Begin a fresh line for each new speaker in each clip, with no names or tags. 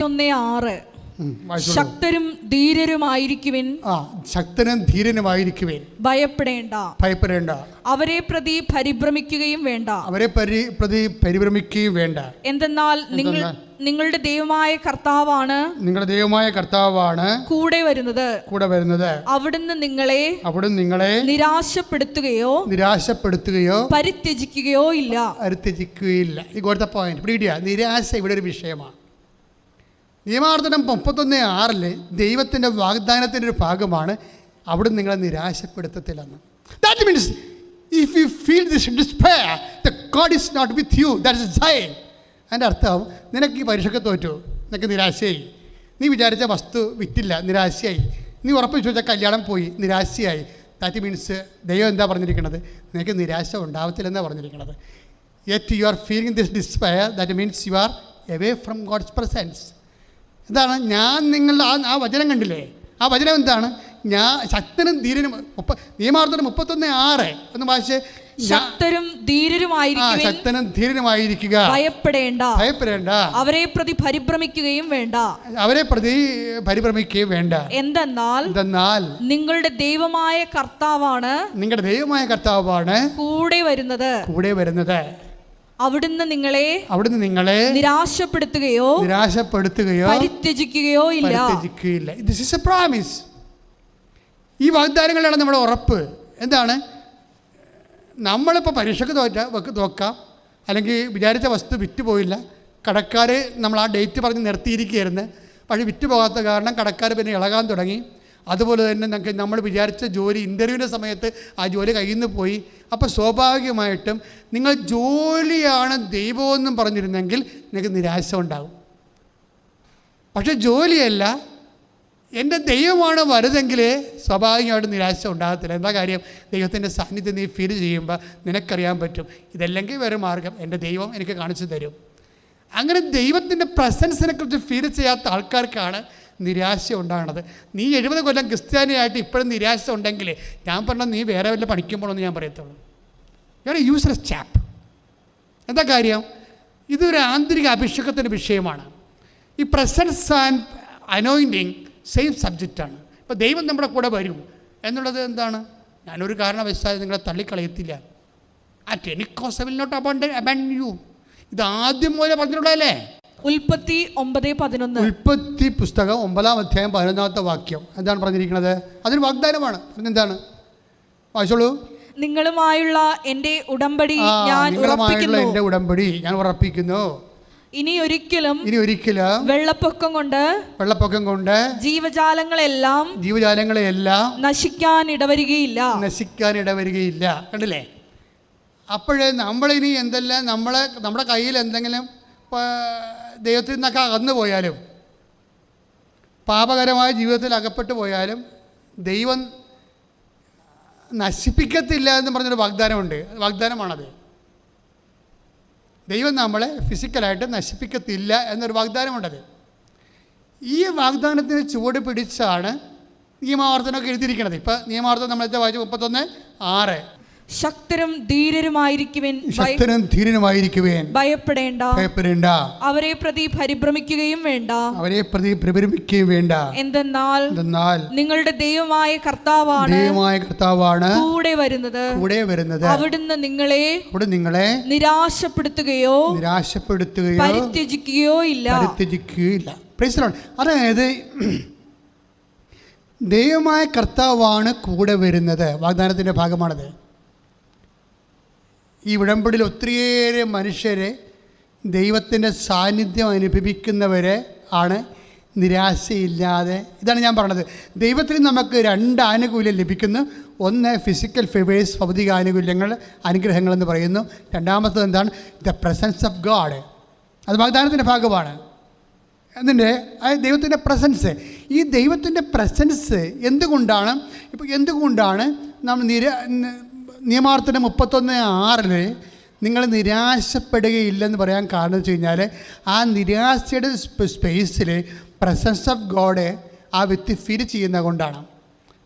1:6 ശക്തരും ധീരരുമായിരിക്കുവിൻ.
ശക്തനും ധീരനുമായിരിക്കുവിൻ.
ഭയപ്പെടേണ്ട. അവരെ പ്രതി പരിഭ്രമിക്കുകയും വേണ്ട. എന്തെന്നാൽ നിങ്ങളുടെ ദൈവമായ കർത്താവാണ് കൂടെ വരുന്നത്. അവിടുന്ന് നിങ്ങളെ നിരാശപ്പെടുത്തുകയോ പരിത്യജിക്കുകയോ ഇല്ല.
നിരാശ ഇവിടെ ഒരു വിഷയമാണ്. നിയമാവർത്തനം 31:6 ദൈവത്തിൻ്റെ വാഗ്ദാനത്തിൻ്റെ ഒരു ഭാഗമാണ് അവിടെ നിങ്ങളെ നിരാശപ്പെടുത്തത്തില്ലെന്ന്. That means if you feel this despair the God is not with you, that is sign. അതിൻ്റെ അർത്ഥം നിനക്ക് ഈ പരീക്ഷയ്ക്ക് തോറ്റു, നിനക്ക് നിരാശയായി. നീ വിചാരിച്ച വസ്തു വിറ്റില്ല, നിരാശയായി. നീ ഉറപ്പിച്ചു വെച്ചാൽ കല്യാണം പോയി, നിരാശയായി. ദാറ്റ് മീൻസ് ദൈവം എന്താ പറഞ്ഞിരിക്കുന്നത്? നിനക്ക് നിരാശ ഉണ്ടാവത്തില്ലെന്നാണ് പറഞ്ഞിരിക്കുന്നത്. Yet you are feeling this despair, that means you are away from God's presence. എന്താണ് ഞാൻ നിങ്ങളുടെ ആ വചനം കണ്ടില്ലേ? ആ വചനം എന്താണ്? ഞാൻ ശക്തനും ധീരനും. നിയമാവർത്തനം 31:6 എന്ന് വായിച്ച്,
ശക്തരും ധീരനുമായിരിക്കുക. ഭയപ്പെടേണ്ട. അവരെ പ്രതി പരിഭ്രമിക്കുകയും വേണ്ട. എന്തെന്നാൽ നിങ്ങളുടെ ദൈവമായ കർത്താവാണ് കൂടെ വരുന്നത്. അവിടുന്ന് നിങ്ങളെ നിരാശപ്പെടുത്തുകയോ പരിത്യജിക്കുകയോ ഇല്ല.
This is A promise. ഈ വാഗ്ദാനങ്ങളാണ് നമ്മുടെ ഉറപ്പ്. എന്താണ്? നമ്മളിപ്പോൾ പരീക്ഷയ്ക്ക് തോക്കാം, അല്ലെങ്കിൽ വിചാരിച്ച വസ്തു വിറ്റ് പോയില്ല, കടക്കാർ നമ്മൾ ആ ഡേറ്റ് പറഞ്ഞ് നിർത്തിയിരിക്കുകയായിരുന്നു, പക്ഷേ വിറ്റ് പോകാത്ത കാരണം കടക്കാർ പിന്നെ ഇളകാൻ തുടങ്ങി. അതുപോലെ തന്നെ നമ്മൾ വിചാരിച്ച ജോലി ഇൻ്റർവ്യൂവിൻ്റെ സമയത്ത് ആ ജോലി കയ്യിൽ നിന്ന് പോയി. അപ്പോൾ സ്വാഭാവികമായിട്ടും നിങ്ങൾ ജോലിയാണ് ദൈവമെന്നും പറഞ്ഞിരുന്നെങ്കിൽ നിങ്ങൾക്ക് നിരാശ ഉണ്ടാകും. പക്ഷെ ജോലിയല്ല, എൻ്റെ ദൈവമാണ് വരുതെങ്കിൽ സ്വാഭാവികമായിട്ടും നിരാശ ഉണ്ടാകത്തില്ല. എന്താ കാര്യം? ദൈവത്തിൻ്റെ സാന്നിധ്യം നീ ഫീൽ ചെയ്യുമ്പോൾ നിനക്കറിയാൻ പറ്റും, ഇതല്ലെങ്കിൽ വേറെ മാർഗം എൻ്റെ ദൈവം എനിക്ക് കാണിച്ചു തരും. അങ്ങനെ ദൈവത്തിൻ്റെ പ്രസൻസിനെ കുറിച്ച് ഫീൽ ചെയ്യാത്ത ആൾക്കാർക്കാണ് നിരാശ ഉണ്ടാകണത്. നീ 70 കൊല്ലം ക്രിസ്ത്യാനിയായിട്ട് ഇപ്പോഴും നിരാശ ഉണ്ടെങ്കിൽ ഞാൻ പറഞ്ഞാൽ നീ വേറെ വല്ല പഠിക്കുമ്പോഴൊന്നും ഞാൻ പറയത്തുള്ളൂ. You are A useless chop. എന്താ കാര്യം? ഇതൊരു ആന്തരിക അഭിഷേകത്തിൻ്റെ വിഷയമാണ്. ഈ പ്രസൻസ് ആൻഡ് അനോയിൻറ്റിങ് സെയിം സബ്ജക്റ്റാണ്. ഇപ്പോൾ ദൈവം നമ്മുടെ കൂടെ വരും എന്നുള്ളത് എന്താണ്? ഞാനൊരു കാരണവശാലും നിങ്ങളെ തള്ളിക്കളയത്തില്ല. At any cost I will not abandon you. ഇത് ആദ്യം മുതലേ പറഞ്ഞിട്ടുള്ളതല്ലേ?
ഉൽപ്പത്തി 9:11.
ഉൽപ്പത്തി പുസ്തകം 9-11 വാക്യം എന്താണ് പറഞ്ഞിരിക്കുന്നത്? അതൊരു വാഗ്ദാനമാണ്. എന്താണ്? വായിച്ചോളൂ.
നിങ്ങളുമായുള്ള എൻ്റെ ഉടമ്പടി ഞാൻ ഉറപ്പിക്കുന്നു. ഇനി ഒരിക്കലും വെള്ളപ്പൊക്കം കൊണ്ട് ജീവജാലങ്ങളെല്ലാം നശിക്കാൻ ഇടവരികയില്ല.
കണ്ടില്ലേ? അപ്പോഴേ നമ്മളിനി എന്തെല്ലാം നമ്മുടെ കയ്യിൽ എന്തെങ്കിലും ദൈവത്തിൽ നിന്നൊക്കെ അകന്നു പോയാലും, പാപകരമായ ജീവിതത്തിൽ അകപ്പെട്ടു പോയാലും ദൈവം നശിപ്പിക്കത്തില്ല എന്ന് പറഞ്ഞൊരു വാഗ്ദാനമാണത്. ദൈവം നമ്മളെ ഫിസിക്കലായിട്ട് നശിപ്പിക്കത്തില്ല എന്നൊരു വാഗ്ദാനമുണ്ടത്. ഈ വാഗ്ദാനത്തിന് ചുവട് പിടിച്ചാണ് നിയമാവർത്തനമൊക്കെ എഴുതിയിരിക്കുന്നത്. ഇപ്പം നിയമാവർത്തനം നമ്മളെ വായിച്ചു 31:6.
ശക്തരും ധീരനുമായിരിക്കുവിൻ. ഭയപ്പെടേണ്ട. അവരെ പ്രതി പരിഭ്രമിക്കുകയും വേണ്ട. എന്തെന്നാൽ നിങ്ങളുടെ ദൈവമായ കർത്താവാണ് കൂടെ വരുന്നത്. അവിടുന്ന് നിങ്ങളെ നിരാശപ്പെടുത്തുകയോ പരിത്യജിക്കുകയോ ഇല്ല.
അതായത് ദൈവമായ കർത്താവാണ് കൂടെ വരുന്നത്. വാഗ്ദാനത്തിൻ്റെ ഭാഗമാണത്. ഈ ഉടമ്പടിയിൽ ഒത്തിരിയേറെ മനുഷ്യരെ ദൈവത്തിൻ്റെ സാന്നിധ്യം അനുഭവിക്കുന്നവരെ ആണ് നിരാശയില്ലാതെ. ഇതാണ് ഞാൻ പറഞ്ഞത്. ദൈവത്തിൽ നമുക്ക് 2 ആനുകൂല്യം ലഭിക്കുന്നു. ഒന്ന് ഫിസിക്കൽ ഫേവേഴ്സ്, ഭൗതിക അനുഗ്രഹങ്ങളെന്ന് പറയുന്നു. രണ്ടാമത്തത് എന്താണ്? The presence of God. അത് വാഗ്ദാനത്തിൻ്റെ ഭാഗമാണ്. എന്നിട്ട് ദൈവത്തിൻ്റെ പ്രസൻസ്. ഈ ദൈവത്തിൻ്റെ പ്രസൻസ് എന്തുകൊണ്ടാണ് നമ്മൾ നിയമാവർത്തനം 31:6 നിങ്ങൾ നിരാശപ്പെടുകയില്ലെന്ന് പറയാൻ കാരണം വെച്ച് കഴിഞ്ഞാൽ ആ നിരാശയുടെ സ്പേസിൽ പ്രസൻസ് ഓഫ് ഗോഡ് ആ വ്യക്തി ഫീൽ ചെയ്യുന്നത് കൊണ്ടാണ്.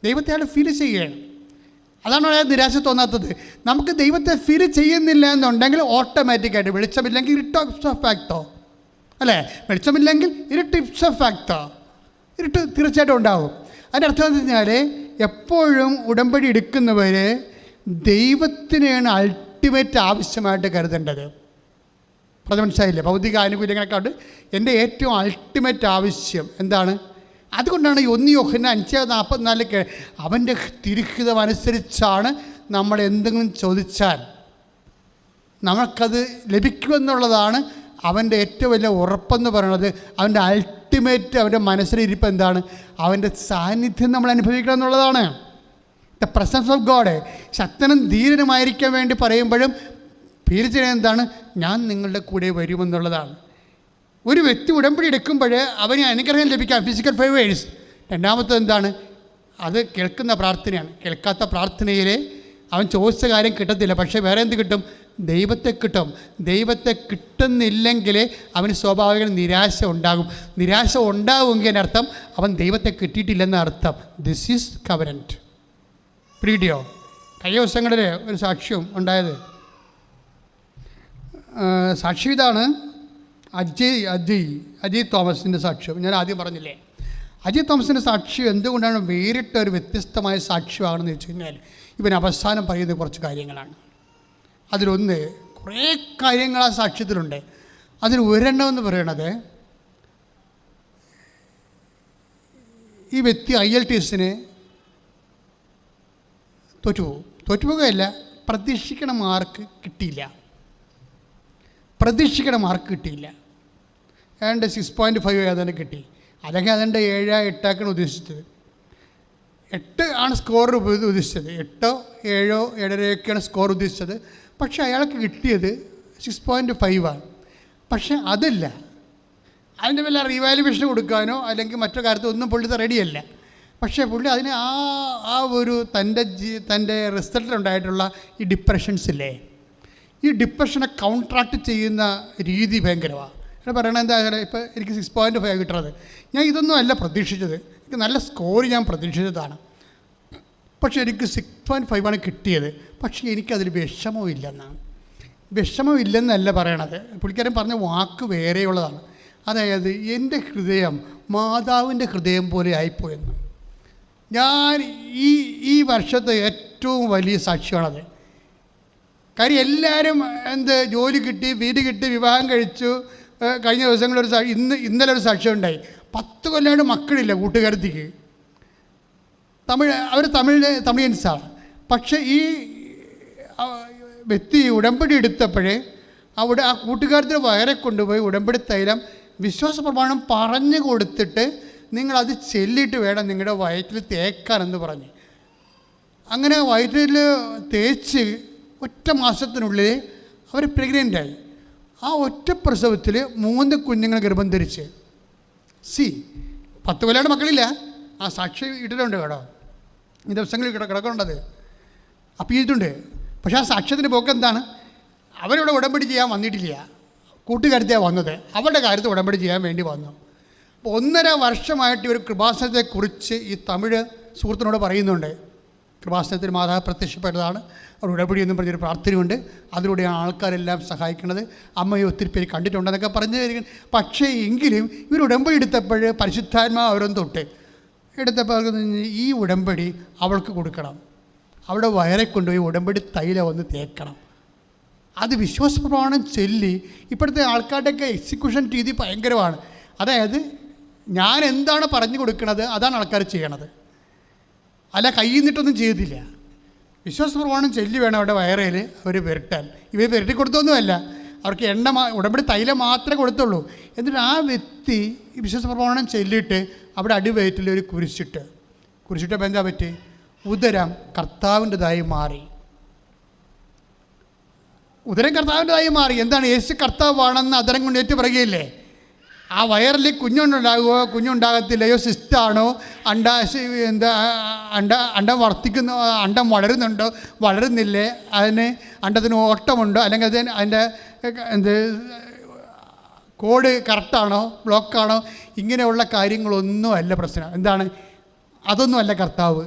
ദൈവത്തെ അയാൾ ഫീൽ ചെയ്യുകയാണ്. അതാണ് അയാൾ നിരാശ തോന്നാത്തത്. നമുക്ക് ദൈവത്തെ ഫീൽ ചെയ്യുന്നില്ല എന്നുണ്ടെങ്കിൽ ഓട്ടോമാറ്റിക്കായിട്ട് വെളിച്ചമില്ലെങ്കിൽ ഇട്ടോ ഫാക്ടോ അല്ലേ? വെളിച്ചമില്ലെങ്കിൽ ഇരുട്ട് ഇറ്റ്സ് എ ഫാക്ടർ. ഇരുട്ട് തീർച്ചയായിട്ടും ഉണ്ടാകും. അതിൻ്റെ അർത്ഥം എന്ന് പറഞ്ഞാൽ എപ്പോഴും ഉടമ്പടി എടുക്കുന്നവർ ദൈവത്തിനെയാണ് അൾട്ടിമേറ്റ് ആവശ്യമായിട്ട് കരുതേണ്ടത്. അത് മനസ്സിലായില്ലേ? ഭൗതിക ആനുകൂല്യങ്ങളൊക്കെ ഉണ്ട്. എൻ്റെ ഏറ്റവും അൾട്ടിമേറ്റ് ആവശ്യം എന്താണ്? അതുകൊണ്ടാണ് 1 യോഹന്നാൻ 5:44 അവൻ്റെ തിരുഹിതം അനുസരിച്ചാണ് നമ്മൾ എന്തെങ്കിലും ചോദിച്ചാൽ നമുക്കത് ലഭിക്കുമെന്നുള്ളതാണ് അവൻ്റെ ഏറ്റവും വലിയ ഉറപ്പെന്ന് പറയുന്നത്. അവൻ്റെ അൾട്ടിമേറ്റ് അവൻ്റെ മനസ്സിലിരിപ്പ് എന്താണ്? അവൻ്റെ സാന്നിധ്യം നമ്മൾ അനുഭവിക്കണം എന്നുള്ളതാണ്. The presence of God. ശക്തനും ധീരനുമായിരിക്കാൻ വേണ്ടി പറയുമ്പോഴും പേരിച്ചത് എന്താണ്? ഞാൻ നിങ്ങളുടെ കൂടെ വരുമെന്നുള്ളതാണ്. ഒരു വ്യക്തി ഉടമ്പടി എടുക്കുമ്പോൾ അവന് അനുഗ്രഹം ലഭിക്കാം, ഫിസിക്കൽ ഫേവേഴ്സ്. രണ്ടാമത്തത് എന്താണ്? അത് കേൾക്കുന്ന പ്രാർത്ഥനയാണ്. കേൾക്കാത്ത പ്രാർത്ഥനയിൽ അവൻ ചോദിച്ച കാര്യം കിട്ടത്തില്ല, പക്ഷേ വേറെ എന്ത് കിട്ടും? ദൈവത്തെ കിട്ടും. ദൈവത്തെ കിട്ടുന്നില്ലെങ്കിൽ അവന് സ്വാഭാവിക നിരാശ ഉണ്ടാകും. നിരാശ ഉണ്ടാകുമെങ്കിൽ അതിനർത്ഥം അവൻ ദൈവത്തെ കിട്ടിയിട്ടില്ലെന്ന അർത്ഥം. This is covenant. പ്രീഡിയോ. കഴിഞ്ഞ ദിവസങ്ങളിൽ ഒരു സാക്ഷ്യം ഉണ്ടായത്. സാക്ഷി ഇതാണ്, അജയ് തോമസിൻ്റെ സാക്ഷ്യം. ഞാൻ ആദ്യം പറഞ്ഞില്ലേ, അജയ് തോമസിൻ്റെ സാക്ഷ്യം എന്തുകൊണ്ടാണ് വേറിട്ട ഒരു വ്യത്യസ്തമായ സാക്ഷ്യമാണെന്ന് വെച്ച് കഴിഞ്ഞാൽ ഇവൻ അവസാനം പറയുന്ന കുറച്ച് കാര്യങ്ങളാണ്. അതിലൊന്ന്, കുറേ കാര്യങ്ങൾ ആ സാക്ഷ്യത്തിലുണ്ട്. അതിൽ ഒരെണ്ണം എന്ന് പറയണത്, ഈ വ്യക്തി IELTS തോറ്റുപോകുകയല്ല, പ്രതീക്ഷിക്കണ മാർക്ക് കിട്ടിയില്ല. ഏതാണ്ട് 6.5 ഏതാണ്ട് കിട്ടി. അല്ലെങ്കിൽ അതിൻ്റെ 7-8 ഉദ്ദേശിച്ചത്. 8 ആണ് സ്കോർ ഉദ്ദേശിച്ചത്. 8, 7, 7.5 സ്കോർ ഉദ്ദേശിച്ചത്. പക്ഷേ അയാൾക്ക് കിട്ടിയത് 6.5 ആണ്. പക്ഷേ അതല്ല, അതിൻ്റെ വല്ല റീവാലുവേഷൻ കൊടുക്കാനോ അല്ലെങ്കിൽ മറ്റോ കാര്യത്തിൽ ഒന്നും പുള്ളി റെഡിയല്ല. പക്ഷേ പുള്ളി അതിന് ആ ഒരു തൻ്റെ റിസൾട്ടിലുണ്ടായിട്ടുള്ള ഈ ഡിപ്രഷൻസില്ലേ, ഈ ഡിപ്രഷനെ കൗൺട്രാക്ട് ചെയ്യുന്ന രീതി ഭയങ്കരമാണ്. ഇവിടെ പറയണത് എന്താ? ഇപ്പോൾ എനിക്ക് 6.5 കിട്ടുന്നത്, ഞാൻ ഇതൊന്നും അല്ല പ്രതീക്ഷിച്ചത്. എനിക്ക് നല്ല സ്കോർ ഞാൻ പ്രതീക്ഷിച്ചതാണ്, പക്ഷേ എനിക്ക് 6.5 കിട്ടിയത്. പക്ഷേ എനിക്കതിൽ വിഷമമില്ലെന്നല്ല പറയണത്. പുള്ളിക്കാരൻ പറഞ്ഞ വാക്ക് വേറെയുള്ളതാണ്. അതായത് എൻ്റെ ഹൃദയം മാതാവിൻ്റെ ഹൃദയം പോലെ ആയിപ്പോയെന്ന്. ഞാൻ ഈ വർഷത്തെ ഏറ്റവും വലിയ സാക്ഷ്യമാണത്. കാര്യം എല്ലാവരും ജോലി കിട്ടി, വീട് കിട്ടി, വിവാഹം കഴിച്ചു. കഴിഞ്ഞ ദിവസങ്ങളൊരു ഇന്നലെ ഒരു സാക്ഷ്യം ഉണ്ടായി. 10 കൊല്ലമായിട്ട് മക്കളില്ല കൂട്ടുകാരത്തിക്ക്. അവർ തമിഴൻസാണ്. പക്ഷേ ഈ വ്യക്തി ഉടമ്പടി എടുത്തപ്പോഴേ അവിടെ ആ കൂട്ടുകാരത്തിന് വയറെ കൊണ്ടുപോയി ഉടമ്പടി തൈലം വിശ്വാസ പ്രമാണം പറഞ്ഞു കൊടുത്തിട്ട് നിങ്ങളത് ചെല്ലിയിട്ട് വേണം നിങ്ങളുടെ വയറ്റിൽ തേക്കാനെന്ന് പറഞ്ഞ്. അങ്ങനെ വയറ്റിൽ തേച്ച് 1 മാസത്തിനുള്ളിൽ അവർ പ്രഗ്നൻ്റായി. ആ ഒറ്റ പ്രസവത്തിൽ 3 കുഞ്ഞുങ്ങൾ ഗർഭം ധരിച്ച്. 10 കൊല്ലമായിട്ട് മക്കളില്ല. ആ സാക്ഷി ഇട്ടിട്ടുണ്ട് കേട്ടോ, ഈ ദിവസങ്ങളിൽ കിടക്കുന്നുണ്ടത്, അപ്പീട്ടുണ്ട്. പക്ഷേ ആ സാക്ഷ്യത്തിൻ്റെ പോക്ക് എന്താണ്? അവരിവിടെ ഉടമ്പടി ചെയ്യാൻ വന്നിട്ടില്ല, കൂട്ടുകാരത്തെയാണ് വന്നത്. അവരുടെ കാര്യത്തിൽ ഉടമ്പടി ചെയ്യാൻ വേണ്ടി വന്നു. അപ്പോൾ 1.5 വർഷമായിട്ട് ഒരു കൃപാസനത്തെക്കുറിച്ച് ഈ തമിഴ് സുഹൃത്തിനോട് പറയുന്നുണ്ട്. കൃപാസനത്തിൽ മാതാവ് പ്രത്യക്ഷപ്പെട്ടതാണ്, അവർ ഉടമ്പടി എന്നും പറഞ്ഞൊരു പ്രാർത്ഥനയുണ്ട്, അതിലൂടെയാണ് ആൾക്കാരെല്ലാം സഹായിക്കുന്നത്. അമ്മയെ ഒത്തിരി പേര് കണ്ടിട്ടുണ്ടെന്നൊക്കെ പറഞ്ഞു തരികയാണ്. പക്ഷേ എങ്കിലും ഇവർ ഉടമ്പടി എടുത്തപ്പോൾ പരിശുദ്ധാത്മാവ് അവരൊന്നും എടുത്തപ്പോൾ ഈ ഉടമ്പടി അവൾക്ക് കൊടുക്കണം, അവിടെ വയറെ കൊണ്ടുപോയി ഉടമ്പടി തൈലം ഒന്ന് തേക്കണം. അത് വിശ്വാസപ്രമാണം ചൊല്ലി. ഇപ്പോഴത്തെ ആൾക്കാരുടെയൊക്കെ എക്സിക്യൂഷൻ രീതി ഭയങ്കരമാണ്. അതായത് ഞാൻ എന്താണ് പറഞ്ഞു കൊടുക്കുന്നത് അതാണ് ആൾക്കാർ ചെയ്യണത്, അല്ല കയ്യിൽ നിന്നിട്ടൊന്നും ചെയ്തില്ല. വിശ്വാസപ്രമാണം ചൊല്ലി വേണം അവിടെ വയറയിൽ അവർ പുരട്ടാൻ. ഇവർ പുരട്ടി കൊടുത്തൊന്നുമല്ല, അവർക്ക് ഉടമ്പടി തൈലം മാത്രമേ കൊടുത്തുള്ളൂ. എന്നിട്ട് ആ വ്യക്തി വിശ്വാസപ്രമാണം ചൊല്ലിയിട്ട് അവിടെ അടിവയറ്റിൽ ഒരു കുരിശിട്ടപ്പോൾ എന്താ പറ്റി? ഉദരം കർത്താവിൻ്റെതായി മാറി. എന്താണ്? യേശു കർത്താവാണെന്ന് അതരം കൊണ്ട് ഏറ്റു പറയുകയില്ലേ? ആ വയറിൽ കുഞ്ഞുണ്ടാകുമോ കുഞ്ഞുണ്ടാകത്തില്ലയോ, സിസ്റ്റാണോ, അണ്ടം വർത്തിക്കുന്നു, അണ്ടം വളരുന്നുണ്ടോ വളരുന്നില്ലേ, അണ്ടത്തിന് ഓട്ടമുണ്ടോ, അല്ലെങ്കിൽ അതിൻ്റെ കോഡ് കറക്റ്റാണോ ബ്ലോക്കാണോ, ഇങ്ങനെയുള്ള കാര്യങ്ങളൊന്നുമല്ല പ്രശ്നം. എന്താണ്? അതൊന്നുമല്ല കർത്താവ്.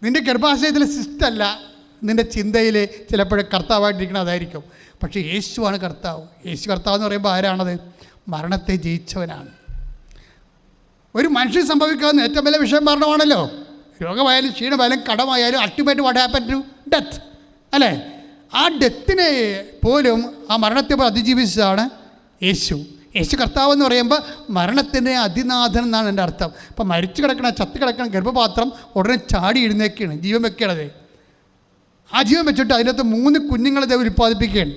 നിൻ്റെ ഗർഭാശയത്തിലെ സിസ്റ്റല്ല നിൻ്റെ ചിന്തയിൽ ചിലപ്പോഴും കർത്താവായിട്ടിരിക്കണം അതായിരിക്കും. പക്ഷേ യേശുവാണ് കർത്താവ്. യേശു കർത്താവ് എന്ന് പറയുമ്പോൾ ആരാണത്? മരണത്തെ ജയിച്ചവനാണ്. ഒരു മനുഷ്യൻ സംഭവിക്കാവുന്ന ഏറ്റവും വലിയ വിഷയം മരണമാണല്ലോ. രോഗമായാലും ക്ഷീണമായാലും കടമായാലും ultimate what happen to death അല്ലേ? ആ ഡെത്തിനെ പോലും ആ മരണത്തെ പോലും അതിജീവിച്ചതാണ് യേശു. യേശു കർത്താവ് എന്ന് പറയുമ്പോൾ മരണത്തിൻ്റെ അതിനാഥൻ എന്നാണ് എൻ്റെ അർത്ഥം. അപ്പം മരിച്ചു കിടക്കണ ചത്ത് കിടക്കണ ഗർഭപാത്രം ഉടനെ ചാടി എഴുന്നേക്കുകയാണ്, ജീവൻ വെക്കണത്. ആ ജീവൻ വെച്ചിട്ട് അതിനകത്ത് 3 കുഞ്ഞുങ്ങളെ ദൈവം ഉൽപ്പാദിപ്പിക്കുകയാണ്.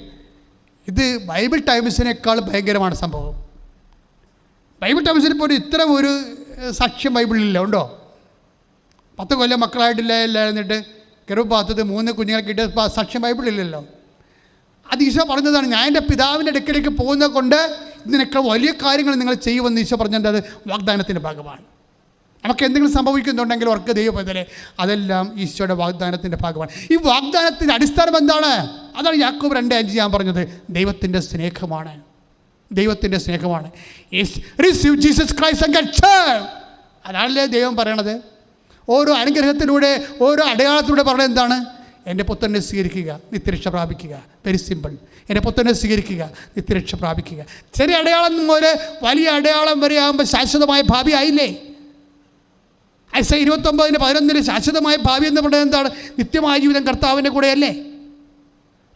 ഇത് ബൈബിൾ ടൈംസിനേക്കാൾ ഭയങ്കരമാണ് സംഭവം. ബൈബിൾ ടൈംസിന് പോലും ഇത്തരം ഒരു സാക്ഷ്യം ബൈബിളിലില്ല. ഉണ്ടോ? 10 കൊല്ലം മക്കളായിട്ടില്ലായിരുന്നിട്ട് ഗർഭപാത്രത്തിൽ 3 കുഞ്ഞുങ്ങളെ കിട്ടിയ സാക്ഷ്യം ബൈബിളില്ലല്ലോ. അത് ഈശോ പറഞ്ഞതാണ്, ഞാൻ എൻ്റെ പിതാവിൻ്റെ അടുക്കലേക്ക് പോകുന്നത് കൊണ്ട് ഇതിനൊക്കെ വലിയ കാര്യങ്ങൾ നിങ്ങൾ ചെയ്യുമെന്ന് ഈശോ പറഞ്ഞത് അത് വാഗ്ദാനത്തിൻ്റെ ഭാഗമാണ്. നമുക്ക് എന്തെങ്കിലും സംഭവിക്കുന്നുണ്ടെങ്കിൽ ഓർക്ക് ദൈവപൈതലെ അതെല്ലാം ഈശോയുടെ വാഗ്ദാനത്തിൻ്റെ ഭാഗമാണ്. ഈ വാഗ്ദാനത്തിൻ്റെ അടിസ്ഥാനം എന്താണ്? അതാണ് യാക്കോബ് 2:5 ഞാൻ പറഞ്ഞത്. ദൈവത്തിൻ്റെ സ്നേഹമാണ്. ദൈവത്തിൻ്റെ സ്നേഹമാണ്. Receive Jesus Christ and get saved. അതാണല്ലേ ദൈവം പറയണത്. ഓരോ അനുഗ്രഹത്തിലൂടെ ഓരോ അടയാളത്തിലൂടെ പറയുന്നത് എന്താണ്? എൻ്റെ പുത്രനെ സ്വീകരിക്കുക, നിത്യരക്ഷ പ്രാപിക്കുക. Very simple. എൻ്റെ പുത്രനെ സ്വീകരിക്കുക, നിത്യരക്ഷ പ്രാപിക്കുക. ചെറിയ അടയാളം മുതൽ വലിയ അടയാളം വരെ ആകുമ്പോൾ ശാശ്വതമായ ഭാവി ആയില്ലേ? ഐസ 29:11 ശാശ്വതമായ ഭാവി എന്ന് പറയുന്നത് എന്താണ്? നിത്യമായ ജീവിതം കർത്താവിൻ്റെ കൂടെയല്ലേ?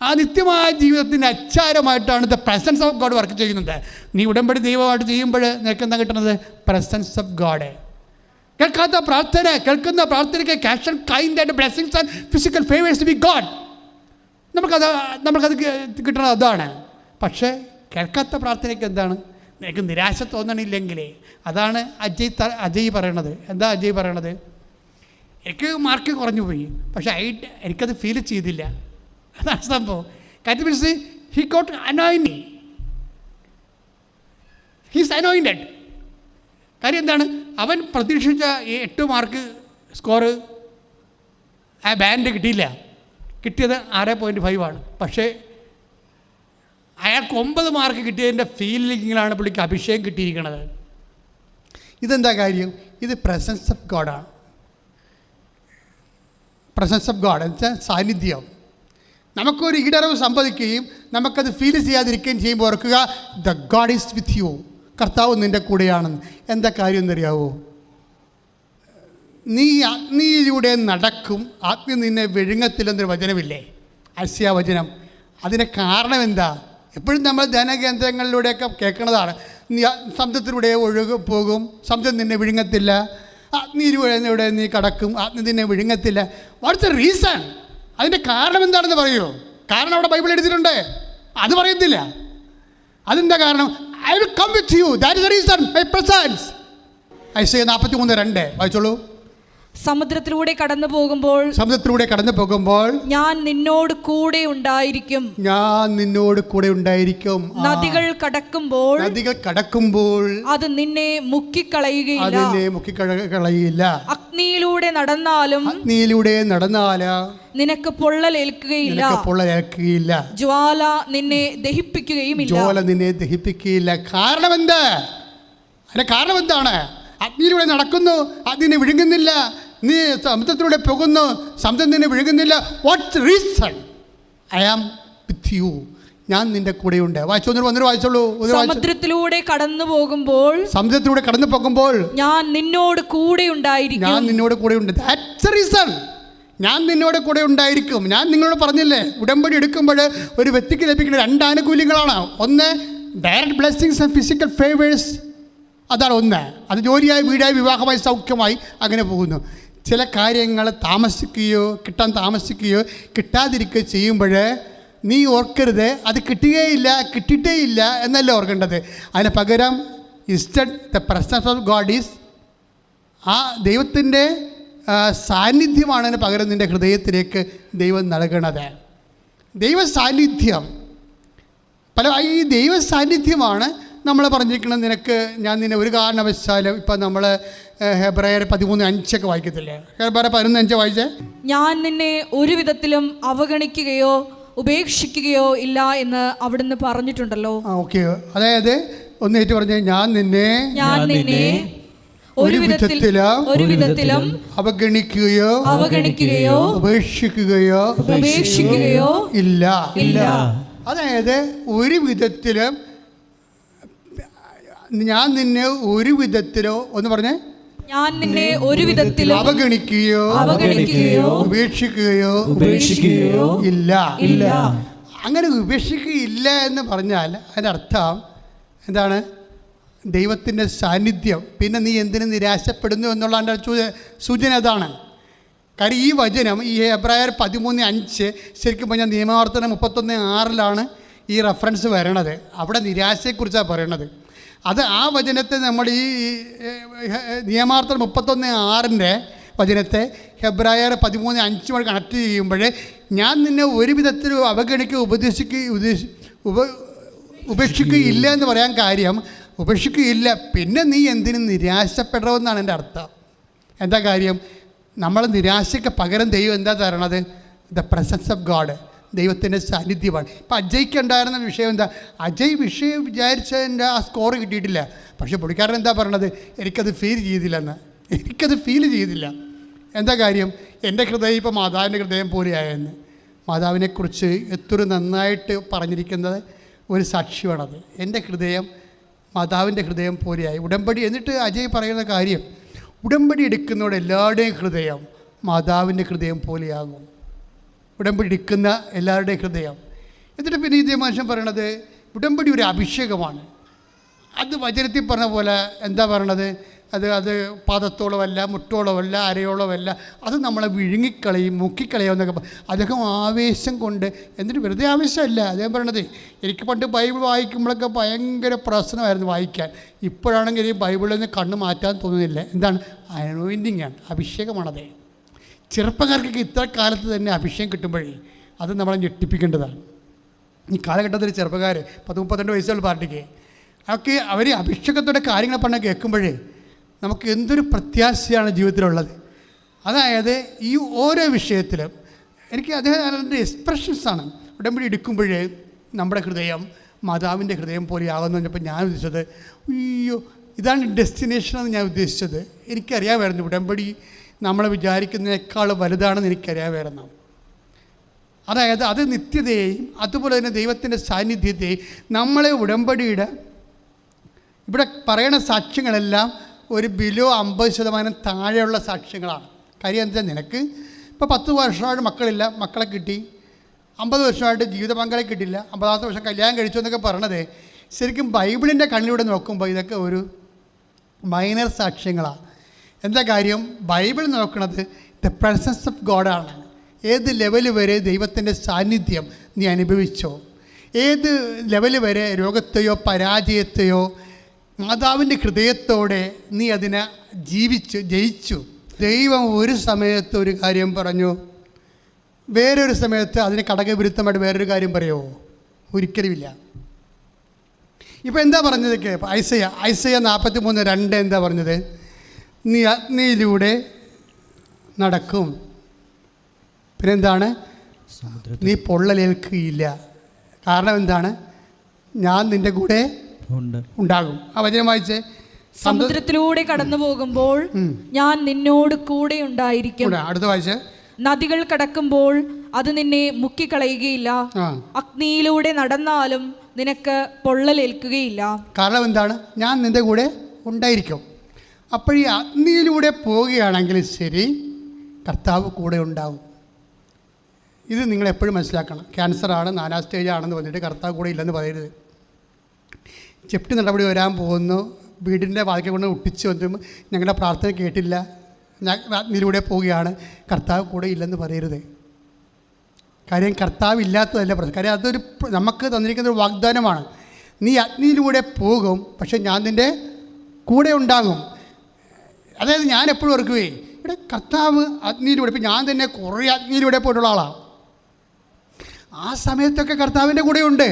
ആ നിത്യമായ ജീവിതത്തിൻ്റെ അച്ചാരമായിട്ടാണ് the presence of God work ചെയ്യുന്നത്. നീ ഉടമ്പടി ദൈവമായിട്ട് ചെയ്യുമ്പോൾ നിനക്ക് എന്താ കിട്ടുന്നത്? Presence of God. കേൾക്കാത്ത പ്രാർത്ഥന, കേൾക്കുന്ന പ്രാർത്ഥനയ്ക്ക് cash and kind and blessings and physical favours by God. നമുക്കത് കിട്ടണത് അതാണ്. പക്ഷേ കേൾക്കാത്ത പ്രാർത്ഥനയ്ക്ക് എന്താണ്? നിനക്ക് നിരാശ തോന്നണില്ലെങ്കിലേ. അതാണ് അജയ് പറയണത്. എന്താ അജയ് പറയണത്? എനിക്ക് മാർക്ക് കുറഞ്ഞു പോയി, പക്ഷേ എനിക്കത് ഫീൽ ചെയ്തില്ല. അതാണ് സംഭവം. കാര്യം means he got anointing, he's anointed. കാര്യം എന്താണ്? അവൻ പ്രതീക്ഷിച്ച 8 മാർക്ക് സ്കോറ് ആ ബാൻഡ് കിട്ടിയില്ല. കിട്ടിയത് 6.5 ആണ്. പക്ഷേ അയാൾക്ക് 9 മാർക്ക് കിട്ടിയതിൻ്റെ ഫീലിങ്ങിലാണ് പുള്ളിക്ക് അഭിഷേകം കിട്ടിയിരിക്കുന്നത്. ഇതെന്താ കാര്യം? ഇത് പ്രസൻസ് ഓഫ് ഗോഡാണ്. പ്രസൻസ് ഓഫ് ഗോഡ് എന്ന് വെച്ചാൽ സാന്നിധ്യം. നമുക്കൊരു ഈടറിവ് സംഭവിക്കുകയും നമുക്കത് ഫീൽ ചെയ്യാതിരിക്കുകയും ചെയ്യുമ്പോൾ ഓർക്കുക, the God is with you. കർത്താവ് നിൻ്റെ കൂടെയാണെന്ന്. എന്താ കാര്യം എന്നറിയാവോ? നീ അഗ്നിയിലൂടെ നടക്കും, അഗ്നി നിന്നെ വിഴുങ്ങത്തില്ലെന്നൊരു വചനമില്ലേ? അസ്യ വചനം. അതിൻ്റെ കാരണം എന്താ? എപ്പോഴും നമ്മൾ ധനകേന്ദ്രങ്ങളിലൂടെയൊക്കെ കേൾക്കുന്നതാണ്. നീ സമുദ്രത്തിലൂടെ പോകും, സമുദ്രം നിന്നെ വിഴുങ്ങത്തില്ല. അഗ്നിയിലൂടെ നീ കടക്കും, അഗ്നി നിന്നെ വിഴുങ്ങത്തില്ല. What's the reason? അതിൻ്റെ കാരണം എന്താണെന്ന് പറയൂ. കാരണം അവിടെ ബൈബിൾ എഴുതിയിട്ടുണ്ട്, അത് പറയത്തില്ല. അതെന്താ കാരണം? I will come with you. That is the reason. My presence. Isaiah 43:2 വായിച്ചോളൂ.
സമുദ്രത്തിലൂടെ കടന്നു പോകുമ്പോൾ ഞാൻ നിന്നോട് കൂടെ ഉണ്ടായിരിക്കും. നദികൾ കടക്കുമ്പോൾ അത് നിന്നെ മുക്കിക്കളയുകയില്ല. അഗ്നിയിലൂടെ നടന്നാലും നിനക്ക് പൊള്ളലേൽക്കുകയില്ല. ജ്വാല നിന്നെ ദഹിപ്പിക്കുകയുമില്ല.
കാരണം എന്താണ്? അഗ്നിയിലൂടെ നടക്കുന്നു, അതിനെ വിഴുങ്ങുന്നില്ല. നീ സമുദ്രത്തിലൂടെ പോകുന്നു, സമുദ്രം നിന്നെ വിഴുങ്ങുന്നില്ല. What's reason? I am with you. ഞാൻ നിന്റെ കൂടെയുണ്ട്. വായിച്ചോളൂ.
സമുദ്രത്തിലൂടെ കടന്നു പോകുമ്പോൾ
ഞാൻ നിന്നോട് കൂടെ ഉണ്ടായിരിക്കും. That's the reason. ഞാൻ നിന്നോട് കൂടെ ഉണ്ടായിരിക്കും. ഞാൻ നിങ്ങളോട് പറഞ്ഞില്ലേ, ഉടമ്പടി എടുക്കുമ്പോൾ ഒരു വ്യക്തിക്ക് ലഭിക്കുന്ന 2 ആനുകൂല്യങ്ങളാണ്. ഒന്ന് direct blessings and physical favours. അതാണ് ഒന്ന്. അത് ജോലിയായി, വീടായി, വിവാഹമായി, സൗഖ്യമായി അങ്ങനെ പോകുന്നു. ചില കാര്യങ്ങൾ കിട്ടാൻ താമസിക്കുകയോ കിട്ടാതിരിക്കുകയോ ചെയ്യുമ്പോൾ നീ ഓർക്കരുത് അത് കിട്ടിയിട്ടേ ഇല്ല എന്നല്ല ഓർക്കേണ്ടത്. അതിന് പകരം instead the presence of God is, ആ ദൈവത്തിൻ്റെ സാന്നിധ്യമാണ് അതിന് പകരം നിൻ്റെ ഹൃദയത്തിലേക്ക് ദൈവം നൽകണത്. ദൈവ സാന്നിധ്യം ഈ ദൈവ സാന്നിധ്യമാണ് നമ്മൾ പറഞ്ഞിരിക്കുന്നത്. ഞാൻ നിന്നെ ഒരു കാരണവശാലും, ഇപ്പം നമ്മൾ ഹെബ്രായർ 13:5 വായിക്കത്തില്ലേ? ഹെബ്രായർ 11:5 വായിച്ചേ.
ഞാൻ നിന്നെ ഒരു വിധത്തിലും അവഗണിക്കുകയോ ഉപേക്ഷിക്കുകയോ ഇല്ല എന്ന് അവിടുന്ന് പറഞ്ഞിട്ടുണ്ടല്ലോ.
ഓക്കെ, അതായത് ഒന്ന് ഏറ്റു പറഞ്ഞേ, ഞാൻ നിന്നെ
ഒരു വിധത്തിലും
അവഗണിക്കുകയോ ഉപേക്ഷിക്കുകയോ ഇല്ല. അതായത് ഒരു വിധത്തിലും ഞാൻ നിന്നെ ഒരു വിധത്തിലോ ഒന്ന് പറഞ്ഞേ,
ഞാൻ നിന്നെ ഒരു വിധത്തിലും
അവഗണിക്കുകയോ ഉപേക്ഷിക്കുകയോ ഇല്ല. അങ്ങനെ ഉപേക്ഷിക്കുകയില്ല എന്ന് പറഞ്ഞാൽ അതിൻ്റെ അർത്ഥം എന്താണ്? ദൈവത്തിൻ്റെ സാന്നിധ്യം. പിന്നെ നീ എന്തിനു നിരാശപ്പെടുന്നു എന്നുള്ള എൻ്റെ സൂചന അതാണ്. കാര്യം ഈ വചനം ഈ എബ്രായർ 13:5 ശരിക്കും പറഞ്ഞാൽ നിയമാവർത്തനം 31:6 ഈ റെഫറൻസ് വരണത്. അവിടെ നിരാശയെക്കുറിച്ചാണ് പറയണത്. അത് ആ വചനത്തെ നമ്മൾ ഈ നിയമാവർത്തനം 31:6 വചനത്തെ എബ്രായർ 13:5 വഴി കണക്ട് ചെയ്യുമ്പോൾ ഞാൻ നിന്നെ ഒരു വിധത്തിലും ഉപേക്ഷിക്കുകയില്ല എന്ന് പറയാൻ കാര്യം, ഉപേക്ഷിക്കുകയില്ല പിന്നെ നീ എന്തിനും നിരാശപ്പെടണമെന്നാണ് എൻ്റെ അർത്ഥം. എന്താ കാര്യം? നമ്മൾ നിരാശയ്ക്ക് പകരം ദൈവം എന്താ തരണത്? ദ പ്രസൻസ് ഓഫ് ഗോഡ്, ദൈവത്തിൻ്റെ സാന്നിധ്യമാണ്. ഇപ്പം അജയ്ക്ക് ഉണ്ടായിരുന്ന വിഷയം എന്താ? അജയ് വിഷയം വിചാരിച്ചതിൻ്റെ ആ സ്കോർ കിട്ടിയിട്ടില്ല. പക്ഷേ പുള്ളിക്കാരൻ എന്താ പറയണത്? എനിക്കത് ഫീൽ ചെയ്തില്ല. എന്താ കാര്യം? എൻ്റെ ഹൃദയം ഇപ്പോൾ മാതാവിൻ്റെ ഹൃദയം പോലെയായെന്ന്. മാതാവിനെക്കുറിച്ച് എത്ര നന്നായിട്ട് പറഞ്ഞിരിക്കുന്നത് ഒരു സാക്ഷ്യമാണത്. എൻ്റെ ഹൃദയം മാതാവിൻ്റെ ഹൃദയം പോലെയായി. ഉടമ്പടി എന്നിട്ട് അജയ് പറയുന്ന കാര്യം, ഉടമ്പടി എടുക്കുന്നതോടെ എല്ലാവരുടെയും ഹൃദയം മാതാവിൻ്റെ ഹൃദയം പോലെയാകും. ഉടമ്പടി എടുക്കുന്ന എല്ലാവരുടെയും ഹൃദയം. എന്നിട്ട് പിന്നെ ഇതേ മനുഷ്യൻ പറയണത് ഉടമ്പടി ഒരു അഭിഷേകമാണ്. അത് വചനത്തിൽ പറഞ്ഞ പോലെ എന്താ പറയണത്? അത് പാദത്തോളമല്ല, മുട്ടോളമല്ല, അരയോളമല്ല, അത് നമ്മളെ വിഴുങ്ങിക്കളയും, മുക്കിക്കളയുമെന്നൊക്കെ. അദ്ദേഹം ആവേശം കൊണ്ട്, എന്നിട്ട് വെറുതെ ആവേശമല്ല അദ്ദേഹം പറയണത്. എനിക്ക് പണ്ട് ബൈബിൾ വായിക്കുമ്പോഴൊക്കെ ഭയങ്കര പ്രശ്നമായിരുന്നു വായിക്കാൻ. ഇപ്പോഴാണെങ്കിൽ ഈ ബൈബിളിൽ നിന്ന് കണ്ണ് മാറ്റാൻ തോന്നുന്നില്ല. എന്താണ്? അനോയിൻറ്റിങ് ആണ്, അഭിഷേകമാണത്. ചെറുപ്പക്കാർക്കൊക്കെ ഇത്ര കാലത്ത് തന്നെ അഭിഷേകം കിട്ടുമ്പോഴേ അത് നമ്മളെ ഞെട്ടിപ്പിക്കേണ്ടതാണ്. ഈ കാലഘട്ടത്തിൽ ചെറുപ്പക്കാർ 10-32 വയസ്സുള്ള പാർട്ടിക്ക് ഒക്കെ അവർ അഭിഷേകത്തോടെ കാര്യങ്ങൾ പറഞ്ഞാൽ കേൾക്കുമ്പോഴേ നമുക്ക് എന്തൊരു പ്രത്യാശയാണ് ജീവിതത്തിലുള്ളത്. അതായത് ഈ ഓരോ വിഷയത്തിലും എനിക്ക് അദ്ദേഹത്തിൻ്റെ എക്സ്പ്രഷൻസാണ്. ഉടമ്പടി എടുക്കുമ്പോഴേ നമ്മുടെ ഹൃദയം മാതാവിൻ്റെ ഹൃദയം പോലെയാകുന്നു പറഞ്ഞപ്പോൾ ഞാൻ ഉദ്ദേശിച്ചത്, അയ്യോ ഇതാണ് ഡെസ്റ്റിനേഷനെന്ന് ഞാൻ ഉദ്ദേശിച്ചത്. എനിക്കറിയാമായിരുന്നു ഉടമ്പടി നമ്മൾ വിചാരിക്കുന്നതിനേക്കാൾ വലുതാണെന്ന് എനിക്കറിയാമായിരുന്നു. അതായത് അത് നിത്യതയെയും അതുപോലെ തന്നെ ദൈവത്തിൻ്റെ സാന്നിധ്യത്തെയും നമ്മളെ ഉടമ്പടിയുടെ ഇവിടെ പറയുന്ന സാക്ഷ്യങ്ങളെല്ലാം ഒരു ബിലോ 50% താഴെയുള്ള സാക്ഷ്യങ്ങളാണ്. കാര്യം എന്താ? നിനക്ക് ഇപ്പോൾ 10 വർഷമായിട്ട് മക്കളില്ല, മക്കളെ കിട്ടി. 50 വർഷമായിട്ട് ജീവിത പങ്കാളി കിട്ടില്ല, 50ാമത്തെ വർഷം കല്യാണം കഴിച്ചു എന്നൊക്കെ പറയണത് ശരിക്കും ബൈബിളിൻ്റെ കണ്ണിലൂടെ നോക്കുമ്പോൾ ഇതൊക്കെ ഒരു മൈനർ സാക്ഷ്യങ്ങളാണ്. എന്താ കാര്യം? ബൈബിൾ നോക്കുന്നത് ദ പ്രസൻസ് ഓഫ് ഗോഡാണ്. ഏത് ലെവൽ വരെ ദൈവത്തിൻ്റെ സാന്നിധ്യം നീ അനുഭവിച്ചോ, ഏത് ലെവൽ വരെ രോഗത്തെയോ പരാജയത്തെയോ മാതാവിൻ്റെ ഹൃദയത്തോടെ നീ അതിനെ ജയിച്ചു. ദൈവം ഒരു സമയത്ത് ഒരു കാര്യം പറഞ്ഞു, വേറൊരു സമയത്ത് അതിന് കടകവിരുദ്ധമായിട്ട് വേറൊരു കാര്യം പറയുമോ? ഒരിക്കലുമില്ല. ഇപ്പോൾ എന്താ പറഞ്ഞതൊക്കെ? ഐസയ 43:2 എന്താ പറഞ്ഞത്? നീ അഗ്നിയിലൂടെ നടക്കും, പിന്നെന്താണ്? നീ പൊള്ളലേൽക്കുകയില്ല. കാരണം എന്താണ്? ഞാൻ നിൻ്റെ കൂടെ ഉണ്ടാകും. ആ വചനം വായിച്ചേ.
സമുദ്രത്തിലൂടെ കടന്നു പോകുമ്പോൾ ഞാൻ നിന്നോട് കൂടെ ഉണ്ടായിരിക്കും.
അടുത്ത വായിച്ചേ.
നദികൾ കടക്കുമ്പോൾ അത് നിന്നെ മുക്കിക്കളയുകയില്ല, അഗ്നിയിലൂടെ നടന്നാലും നിനക്ക് പൊള്ളലേൽക്കുകയില്ല. കാരണം എന്താണ്? ഞാൻ നിന്റെ കൂടെ ഉണ്ടായിരിക്കും. അപ്പോൾ ഈ അഗ്നിയിലൂടെ പോവുകയാണെങ്കിൽ ശരി, കർത്താവ് കൂടെ ഉണ്ടാവും. ഇത് നിങ്ങളെപ്പോഴും മനസ്സിലാക്കണം. ക്യാൻസറാണ്, 4ാം സ്റ്റേജാണെന്ന് പറഞ്ഞിട്ട് കർത്താവ് കൂടെ ഇല്ലെന്ന് പറയരുത്. ജപ്തി നടപടി വരാൻ പോകുന്നു, വീടിൻ്റെ വാതിൽക്കൽ കൊണ്ട് ഒട്ടിച്ച് വന്നു, ഞങ്ങളുടെ പ്രാർത്ഥന കേട്ടില്ല, ഞാൻ അഗ്നിയിലൂടെ പോവുകയാണ്, കർത്താവ് കൂടെ ഇല്ലെന്ന് പറയരുത്. കാര്യം കർത്താവ് ഇല്ലാത്തതല്ല പ്രശ്നം. കാര്യം അതൊരു നമുക്ക് തന്നിരിക്കുന്ന ഒരു വാഗ്ദാനമാണ്. നീ അഗ്നിയിലൂടെ പോകും, പക്ഷെ ഞാൻ നിൻ്റെ കൂടെ ഉണ്ടാകും. അതായത് ഞാൻ എപ്പോഴും ഓർക്കുവേ, ഇവിടെ കർത്താവ് അഗ്നിയിലൂടെ, ഇപ്പം ഞാൻ തന്നെ കുറേ അഗ്നിയിലൂടെ പോയിട്ടുള്ള ആളാണ്. ആ സമയത്തൊക്കെ കർത്താവിൻ്റെ കൂടെയുണ്ട്.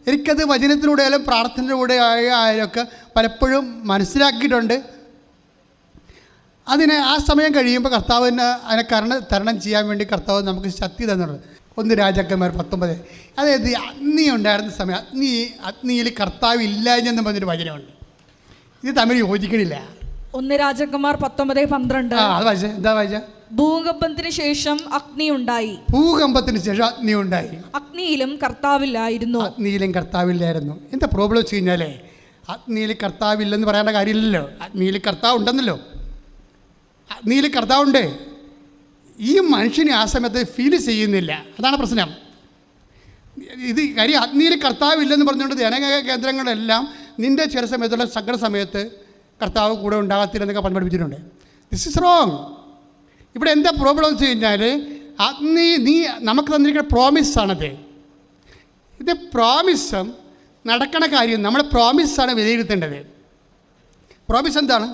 എനിക്കത് വചനത്തിലൂടെ ആയാലും പ്രാർത്ഥനയിലൂടെ ആയാലൊക്കെ പലപ്പോഴും മനസ്സിലാക്കിയിട്ടുണ്ട്. അതിന് ആ സമയം കഴിയുമ്പോൾ കർത്താവിന് അതിനെ തരണം ചെയ്യാൻ വേണ്ടി കർത്താവ് നമുക്ക് ശക്തി തന്നിട്ടുണ്ട്. 1 രാജാക്കന്മാർ 19. അതായത് അഗ്നി ഉണ്ടായിരുന്ന സമയം അഗ്നിയിൽ കർത്താവ് ഇല്ല എന്ന് പറഞ്ഞൊരു വചനമുണ്ട്. ഇത് തമ്മിൽ യോജിക്കണില്ല. 1 രാജാക്കന്മാർ 19:12.
അത് വായിച്ചേ, എന്താ വായിച്ച?
ഭൂകമ്പത്തിന് ശേഷം അഗ്നി ഉണ്ടായി.
ഭൂകമ്പത്തിന് ശേഷം അഗ്നി ഉണ്ടായി.
അഗ്നിയിലും കർത്താവില്ലായിരുന്നു.
അഗ്നിയിലും കർത്താവില്ലായിരുന്നു. എന്താ പ്രോബ്ലം വെച്ച് കഴിഞ്ഞാലേ, അഗ്നിയിൽ കർത്താവില്ലെന്ന് പറയേണ്ട കാര്യമില്ലല്ലോ. അഗ്നിയിൽ കർത്താവ് ഉണ്ടെന്നല്ലോ. അഗ്നിയിൽ കർത്താവുണ്ട്. ഈ മനുഷ്യനെ ആ സമയത്ത് ഫീൽ ചെയ്യുന്നില്ല. അതാണ് പ്രശ്നം. ഇത് കാര്യം, അഗ്നിയിൽ കർത്താവില്ലെന്ന് പറഞ്ഞുകൊണ്ട് ധ്യാന കേന്ദ്രങ്ങളെല്ലാം നിൻ്റെ ചില സമയത്തുള്ള സകല സമയത്ത് കർത്താവ് കൂടെ ഉണ്ടാകത്തില്ലെന്നൊക്കെ പറഞ്ഞു പഠിപ്പിച്ചിട്ടുണ്ട്. This is wrong. ഇവിടെ എന്താ പ്രോബ്ലം എന്ന് വെച്ച് കഴിഞ്ഞാൽ, അഗ്നി നീ നമുക്ക് തന്നിരിക്കുന്ന പ്രോമിസാണത്. ഇത് പ്രോമിസും നടക്കണ കാര്യം നമ്മൾ പ്രോമിസാണ് വിലയിരുത്തേണ്ടത്. പ്രോമിസ് എന്താണ്?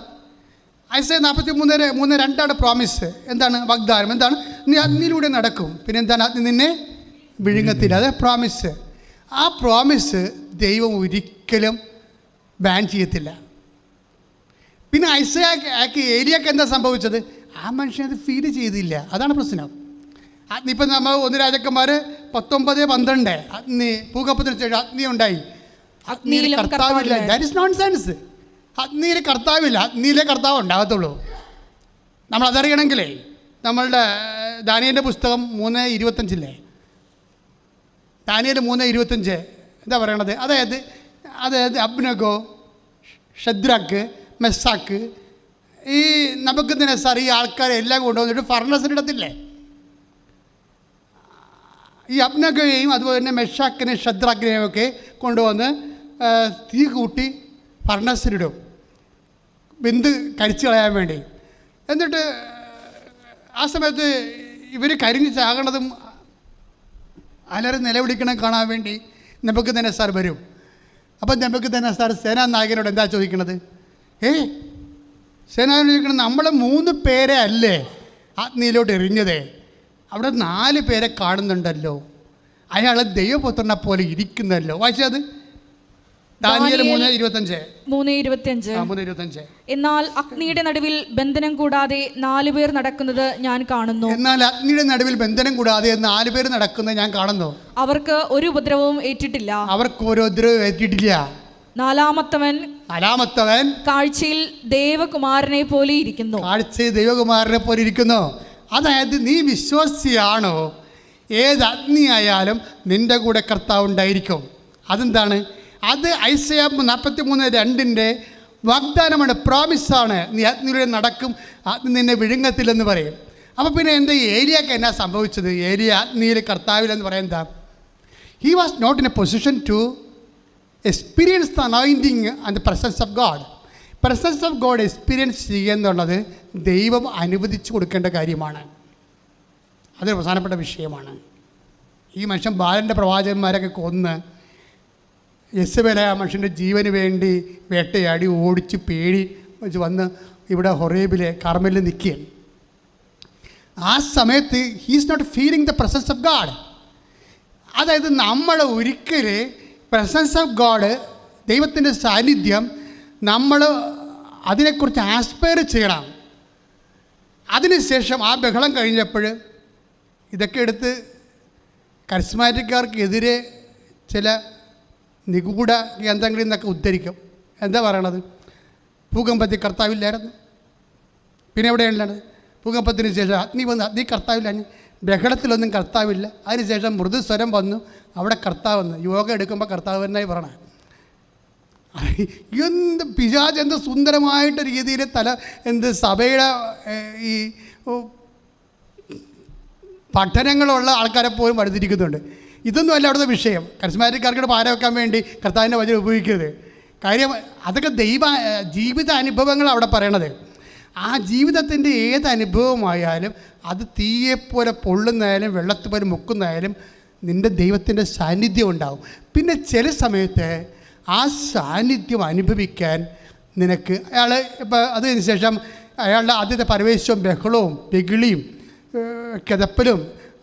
ഐസയ 43:2 പ്രോമിസ്. എന്താണ്? വാഗ്ദാനം. എന്താണ്? നീ അഗ്നിയിലൂടെ നടക്കും. പിന്നെ എന്താണ്? അഗ്നി നിന്നെ വിഴുങ്ങത്തില്ല. അത് പ്രോമിസ്. ആ പ്രോമിസ് ദൈവം ഒരിക്കലും ബാൻ ചെയ്യത്തില്ല. പിന്നെ ഏലിയാക്ക് എന്താ സംഭവിച്ചത്? ആ മനുഷ്യൻ അത് ഫീൽ ചെയ്തില്ല. അതാണ് പ്രശ്നം. ഇപ്പം നമ്മൾ 1 രാജാക്കന്മാർ 19:12 അഗ്നി, ഭൂകമ്പത്തിന് ശേഷം അഗ്നി ഉണ്ടായി. അഗ്നിയിൽ കർത്താവില്ല. That is nonsense. അഗ്നിയിൽ കർത്താവില്ല. അഗ്നിയിലെ കർത്താവ് ഉണ്ടാകത്തുള്ളൂ. നമ്മളതറിയണമെങ്കിലേ നമ്മളുടെ ദാനിയേലിൻ്റെ പുസ്തകം 3:25 ദാനിയേൽ 3:25 എന്താ പറയണത്? അതായത് അബ്നഗോ, ഷദ്രാക്ക്, മെസ്സാക്ക്, ഈ നബൂഖദ്നേസർ, ഈ ആൾക്കാരെ എല്ലാം കൊണ്ടുവന്നിട്ട് ഫർണസിനിടത്തില്ലേ? ഈ അബ്നഗോയെയും അതുപോലെ തന്നെ മെഷാക്കിനെയും ഷദ്രാക്കിനെയും ഒക്കെ കൊണ്ടുവന്ന് തീ കൂട്ടി ഫർണസിനിടും, വെന്ത് കരിച്ചു കളയാൻ വേണ്ടി. എന്നിട്ട് ആ സമയത്ത് ഇവർ കരിഞ്ഞ് ചാകണതും അലറി നിലവിളിക്കണം കാണാൻ വേണ്ടി നബൂഖദ്നേസർ വരും. അപ്പം നബൂഖദ്നേസർ സേനാനായകനോട് എന്താ ചോദിക്കണത്? സേനാനായകൻ ചോദിക്കണത്, നമ്മൾ 3 പേരെ അല്ലേ അഗ്നിയിലോട്ട് എറിഞ്ഞത്? അവിടെ 4 പേരെ കാണുന്നുണ്ടല്ലോ. അയാൾ ദൈവപുത്രനെ പോലെ ഇരിക്കുന്നല്ലോ. വായിച്ചത് ദാനിയേൽ 3:25.
എന്നാൽ അഗ്നിയുടെ നടുവിൽ ബന്ധനം കൂടാതെ 4 പേർ നടക്കുന്നത് ഞാൻ കാണുന്നു.
എന്നാൽ അഗ്നിയുടെ നടുവിൽ ബന്ധനം കൂടാതെ 4 പേർ നടക്കുന്നത് ഞാൻ കാണുന്നു.
അവർക്ക് ഒരു ഉപദ്രവവും ഏറ്റിട്ടില്ല. നാലാമത്തവൻ കാഴ്ചയിൽ ദേവകുമാരനെ പോലെ ഇരിക്കുന്നു. അതായത് നീ വിശ്വാസിയാണോ, ഏത് അഗ്നി ആയാലും നിന്റെ കൂടെ കർത്താവ് ഉണ്ടായിരിക്കും. അതെന്താണ്? അത് ഐസയ 43:2 വാഗ്ദാനമാണ്, പ്രോമിസാണ്. നീ അഗ്നിയിലൂടെ നടക്കും, അഗ്നി നിന്നെ വിഴുങ്ങത്തില്ലെന്ന് പറയും. അപ്പോൾ പിന്നെ എന്താ ഏലിയാക്ക് എന്നാ സംഭവിച്ചത്? ഏലിയ അഗ്നിയിൽ കർത്താവിലെന്ന് പറയാൻ എന്താ? He was not in a position to experience the anointing and the presence of God. Presence of God experience ചെയ്യുക എന്നുള്ളത് ദൈവം അനുവദിച്ചു കൊടുക്കേണ്ട കാര്യമാണ്. അതൊരു പ്രധാനപ്പെട്ട വിഷയമാണ്. ഈ മനുഷ്യൻ ബാലൻ്റെ പ്രവാചകന്മാരൊക്കെ കൊന്ന് യെസബേൽ ആ മനുഷ്യൻ്റെ ജീവന് വേണ്ടി വേട്ടയാടി ഓടിച്ച് പേടി വെച്ച് വന്ന് ഇവിടെ ഹൊറേബിലെ കർമ്മലിൽ നിൽക്കുകയാണ്. ആ സമയത്ത് he's not feeling the presence of God. അതായത് നമ്മൾ ഒരിക്കൽ പ്രസൻസ് ഓഫ് ഗോഡ്, ദൈവത്തിൻ്റെ സാന്നിധ്യം, നമ്മൾ അതിനെക്കുറിച്ച് ആസ്പയർ ചെയ്യണം. അതിനുശേഷം ആ ബഹളം കഴിഞ്ഞപ്പോൾ ഇതൊക്കെ എടുത്ത് കരിസ്മാറ്റിക്കാർക്കെതിരെ ചില നിഗൂഢ കേന്ദ്രങ്ങളിൽ നിന്നൊക്കെ ഉദ്ധരിക്കും. എന്താ പറയണത്? ഭൂകമ്പത്തിൽ കർത്താവില്ലായിരുന്നു. പിന്നെ എവിടെയാണ്? ഭൂകമ്പത്തിന് ശേഷം അഗ്നി വന്ന് അഗ്നി കർത്താവില്ല, ബഹളത്തിലൊന്നും കർത്താവില്ല. അതിനുശേഷം മൃദുസ്വരം വന്നു, അവിടെ കർത്താവ് വന്നു. യോഗ എടുക്കുമ്പോൾ കർത്താവ് എന്നായി പറയണേ. എന്ത് പിശാച് എന്ത് സുന്ദരമായിട്ട് രീതിയിൽ സഭയുടെ ഈ പഠനങ്ങളുള്ള ആൾക്കാരെ പോലും വഴുതിരിക്കുന്നുണ്ട്. ഇതൊന്നും അല്ല അവിടുത്തെ വിഷയം. കരിസ്മാറ്റിക്കാർക്കിടെ പാര വെക്കാൻ വേണ്ടി കർത്താവിൻ്റെ വചനം ഉപയോഗിക്കരുത്. കാര്യം അതൊക്കെ ജീവിത അനുഭവങ്ങൾ അവിടെ പറയണത്. ആ ജീവിതത്തിൻ്റെ ഏത് അനുഭവമായാലും അത് തീയെപ്പോലെ പൊള്ളുന്നതായാലും വെള്ളത്തുപോലെ മുക്കുന്നതായാലും നിൻ്റെ ദൈവത്തിൻ്റെ സാന്നിധ്യം ഉണ്ടാവും. പിന്നെ ചില സമയത്ത് ആ സാന്നിധ്യം അനുഭവിക്കാൻ നിനക്ക് ഇപ്പോൾ അതിന് ശേഷം അയാളുടെ ആദ്യത്തെ പരവേശവും ബഹളവും പെകിളിയും കിതപ്പലും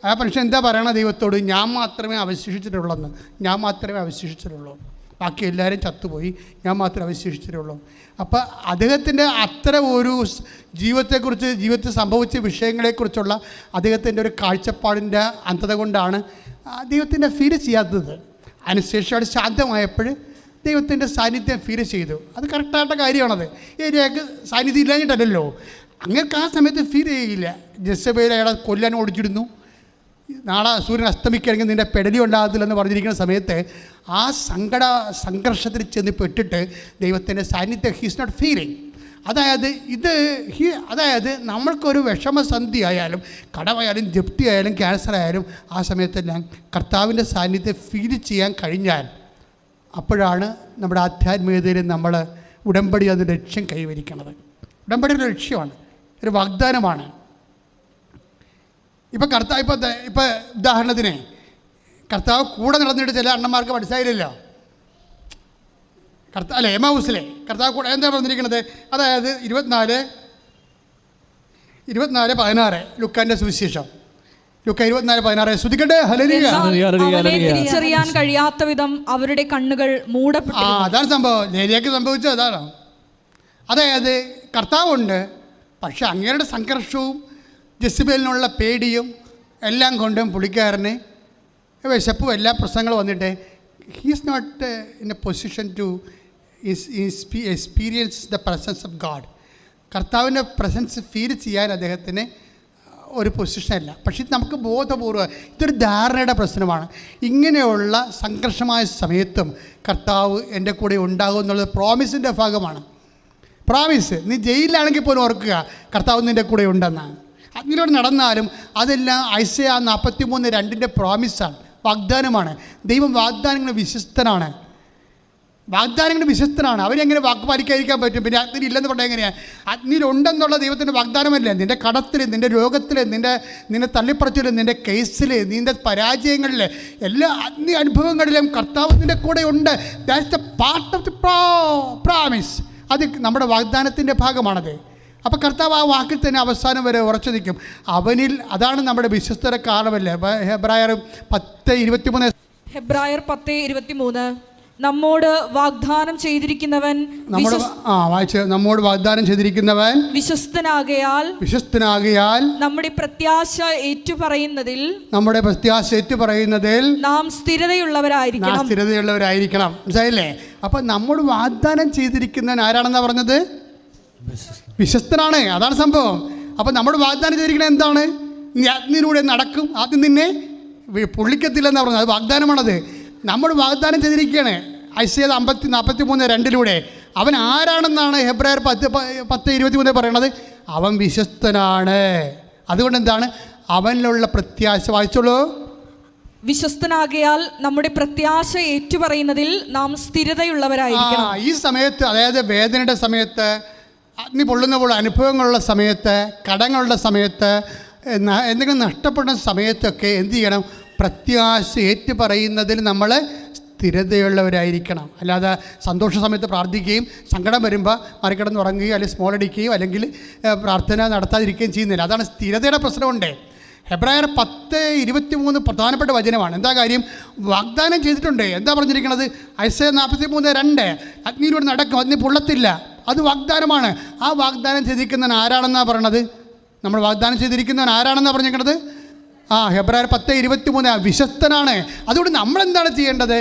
ആ മനുഷ്യൻ എന്താ പറയണ ദൈവത്തോട്? ഞാൻ മാത്രമേ അവശേഷിച്ചിട്ടുള്ളൂ, ബാക്കി എല്ലാവരും ചത്തുപോയി, ഞാൻ മാത്രമേ അവശേഷിച്ചിട്ടുള്ളൂ. അപ്പോൾ അദ്ദേഹത്തിൻ്റെ അത്ര ഒരു ജീവിതത്തെക്കുറിച്ച്, ജീവിതത്തിൽ സംഭവിച്ച വിഷയങ്ങളെക്കുറിച്ചുള്ള അദ്ദേഹത്തിൻ്റെ ഒരു കാഴ്ചപ്പാടിൻ്റെ അന്ധത കൊണ്ടാണ് ദൈവത്തിൻ്റെ ഫീൽ ചെയ്യാത്തത്. അതിനുശേഷം അവിടെ ശാന്തമായപ്പോൾ
ദൈവത്തിൻ്റെ സാന്നിധ്യം ഫീൽ ചെയ്തു. അത് കറക്റ്റായിട്ട് കാര്യമാണത്. ഏരിയക്ക് സാന്നിധ്യം ഇല്ലാഞ്ഞിട്ടല്ലോ. അങ്ങക്ക് ആ സമയത്ത് ഫീൽ ചെയ്യില്ല. ജെസബേൽ അയാളെ കൊല്ലാൻ ഓടിച്ചിടുന്നു. നാളെ സൂര്യൻ അസ്തമിക്കുകയാണെങ്കിൽ നിൻ്റെ പെടലി ഉണ്ടാകത്തില്ലെന്ന് പറഞ്ഞിരിക്കുന്ന സമയത്ത് ആ സംഘർഷത്തിൽ ചെന്ന് പെട്ടിട്ട് ദൈവത്തിൻ്റെ സാന്നിധ്യം ഹീസ് നോട്ട് ഫീലിംഗ്. അതായത് നമ്മൾക്കൊരു വിഷമസന്ധി ആയാലും, കടമായാലും, ജപ്തി ആയാലും, ക്യാൻസർ ആയാലും, ആ സമയത്തെല്ലാം കർത്താവിൻ്റെ സാന്നിധ്യം ഫീൽ ചെയ്യാൻ കഴിഞ്ഞാൽ അപ്പോഴാണ് നമ്മുടെ ആധ്യാത്മികതയിൽ നമ്മൾ ഉടമ്പടി അതിൻ്റെ ലക്ഷ്യം കൈവരിക്കുന്നത്. ഉടമ്പടി ഒരു ലക്ഷ്യമാണ്, ഒരു വാഗ്ദാനമാണ്. ഇപ്പം ഉദാഹരണത്തിന് കർത്താവ് കൂടെ നടന്നിട്ട് ചില അണ്ണന്മാർക്ക് മനസ്സിലായില്ലല്ലോ. അല്ലേ, എമാവൂസിലെ കർത്താവ് കൂടെ എന്താ പറഞ്ഞിരിക്കുന്നത്? അതായത് 24:16 ലുക്കാൻ്റെ സുവിശേഷം. ലുക്ക 24:16 ശ്രുതിക്കട്ടെ. ഹല്ലേലൂയ.
തിരിച്ചറിയാൻ കഴിയാത്ത വിധം അവരുടെ കണ്ണുകൾ മൂടപ്പെട്ടു.
അതാണ് സംഭവം. ലേലിയക്ക് സംഭവിച്ചത് അതാണ്. അതായത് കർത്താവുണ്ട്, പക്ഷെ അങ്ങേരുടെ സംഘർഷവും ജെസബേലിനുള്ള പേടിയും എല്ലാം കൊണ്ടും പുള്ളിക്കാരന് വിശപ്പും എല്ലാ പ്രശ്നങ്ങളും വന്നിട്ട് he's not in a position to experience the presence of God. കർത്താവിൻ്റെ പ്രസൻസ് ഫീൽ ചെയ്യാൻ അദ്ദേഹത്തിന് ഒരു പൊസിഷനല്ല. പക്ഷേ ഇത് നമുക്ക് ബോധപൂർവ്വം ഇതൊരു ധാരണയുടെ പ്രശ്നമാണ്. ഇങ്ങനെയുള്ള സംഘർഷമായ സമയത്തും കർത്താവ് എൻ്റെ കൂടെ ഉണ്ടാകും എന്നുള്ളത് പ്രോമിസിൻ്റെ ഭാഗമാണ്. പ്രോമിസ്. നീ ജയിലിലാണെങ്കിൽ പോലും ഓർക്കുക കർത്താവ് നിൻ്റെ കൂടെ ഉണ്ടെന്നാണ്. അതിലൂടെ നടന്നാലും അതെല്ലാം ഐസയാ 43:2 പ്രോമിസാണ്, വാഗ്ദാനമാണ്. ദൈവം വാഗ്ദാനങ്ങൾ വിശ്വസ്തനാണ്. അവരെങ്ങനെ വാക്ക് പാലിക്കാതിരിക്കാൻ പറ്റും? പിന്നെ അഗ്നി ഇല്ലെന്ന് പറഞ്ഞാൽ എങ്ങനെയാണ്? അഗ്നിയിലുണ്ടെന്നുള്ള ദൈവത്തിൻ്റെ വാഗ്ദാനമല്ലേ? നിൻ്റെ കടത്തിൽ, നിൻ്റെ രോഗത്തിൽ, നിന്നെ തള്ളിപ്പറച്ചിൽ, നിൻ്റെ കേസിൽ, നിൻ്റെ പരാജയങ്ങളിൽ, എല്ലാ അഗ്നി അനുഭവങ്ങളിലും കർത്താവ് നിൻ്റെ കൂടെ ഉണ്ട്. That's the part of the promise. അത് നമ്മുടെ വാഗ്ദാനത്തിൻ്റെ ഭാഗമാണത്. അപ്പോൾ കർത്താവ് ആ വാക്കിൽ തന്നെ അവസാനം വരെ ഉറച്ചു നിൽക്കും. അവനിൽ അതാണ് നമ്മുടെ വിശ്വസ്തത കാരണമല്ലേ. ഹെബ്രായർ
10:23 നമ്മോട് വാഗ്ദാനം ചെയ്തിരിക്കുന്നവൻ വിശ്വസ്തനാകയാൽ നമ്മുടെ പ്രത്യാശ ഏറ്റുപറയുന്നതിൽ നാം സ്ഥിരതയുള്ളവരായിരിക്കണം.
മനസ്സിലായില്ലേ? അപ്പം നമ്മോട് വാഗ്ദാനം ചെയ്തിരിക്കുന്നവൻ ആരാണെന്നാ പറഞ്ഞത്? വിശ്വസ്തനാണ്. അതാണ് സംഭവം. അപ്പം നമ്മുടെ വാഗ്ദാനം ചെയ്തിരിക്കുന്നത് എന്താണ്? നീ അഗ്നിയിലൂടെ നടക്കും, ആദ്യം നിന്നെ പൊള്ളിക്കത്തില്ലെന്നാണ് പറഞ്ഞത്. അത് വാഗ്ദാനമാണത്. നമ്മൾ വാഗ്ദാനം ചെയ്തിരിക്കുകയാണ്. ഐസയ 43:2 അവൻ ആരാണെന്നാണ് ഹെബ്രായർ 10:23 പറയണത്? അവൻ വിശ്വസ്തനാണ്. അതുകൊണ്ട് എന്താണ്? അവനിലുള്ള പ്രത്യാശ. വായിച്ചോളൂ.
വിശ്വസ്തനാകയാൽ നമ്മുടെ പ്രത്യാശ ഏറ്റുപറയുന്നതിൽ നാം സ്ഥിരതയുള്ളവരായിരിക്കണം.
ഈ സമയത്ത്, അതായത് വേദനയുടെ സമയത്ത്, അഗ്നി പൊള്ളുന്ന പോലെ അനുഭവങ്ങളുള്ള സമയത്ത്, കടങ്ങളുടെ സമയത്ത്, എന്തെങ്കിലും നഷ്ടപ്പെടുന്ന സമയത്തൊക്കെ എന്ത് ചെയ്യണം? പ്രത്യാശ ഏറ്റുപറയുന്നതിൽ നമ്മൾ സ്ഥിരതയുള്ളവരായിരിക്കണം. അല്ലാതെ സന്തോഷ സമയത്ത് പ്രാർത്ഥിക്കുകയും സങ്കടം വരുമ്പോൾ മറികടന്ന് ഉറങ്ങുകയും അല്ലെങ്കിൽ സ്മോൾ അടിക്കുകയും അല്ലെങ്കിൽ പ്രാർത്ഥന നടത്താതിരിക്കുകയും ചെയ്യുന്നില്ല. അതാണ് സ്ഥിരതയുടെ പ്രശ്നമുണ്ട്. ഹെബ്രായർ 10:23 പ്രധാനപ്പെട്ട വചനമാണ്. എന്താ കാര്യം? വാഗ്ദാനം ചെയ്തിട്ടുണ്ട്. എന്താ പറഞ്ഞിരിക്കുന്നത്? ഐസയ 43:2 അഗ്നിയിലൂടെ നടക്കും, അഗ്നി പൊള്ളത്തില്ല. അത് വാഗ്ദാനമാണ്. ആ വാഗ്ദാനം ചെയ്തിരിക്കുന്നവൻ ആരാണെന്നാണ് പറയണത്? നമ്മൾ വാഗ്ദാനം ചെയ്തിരിക്കുന്നവൻ ആരാണെന്നാണ് പറഞ്ഞിരിക്കുന്നത്? ഹെബ്രായർ 10:23 വിശ്വസ്തനാണ്. അതുകൊണ്ട് നമ്മളെന്താണ് ചെയ്യേണ്ടത്?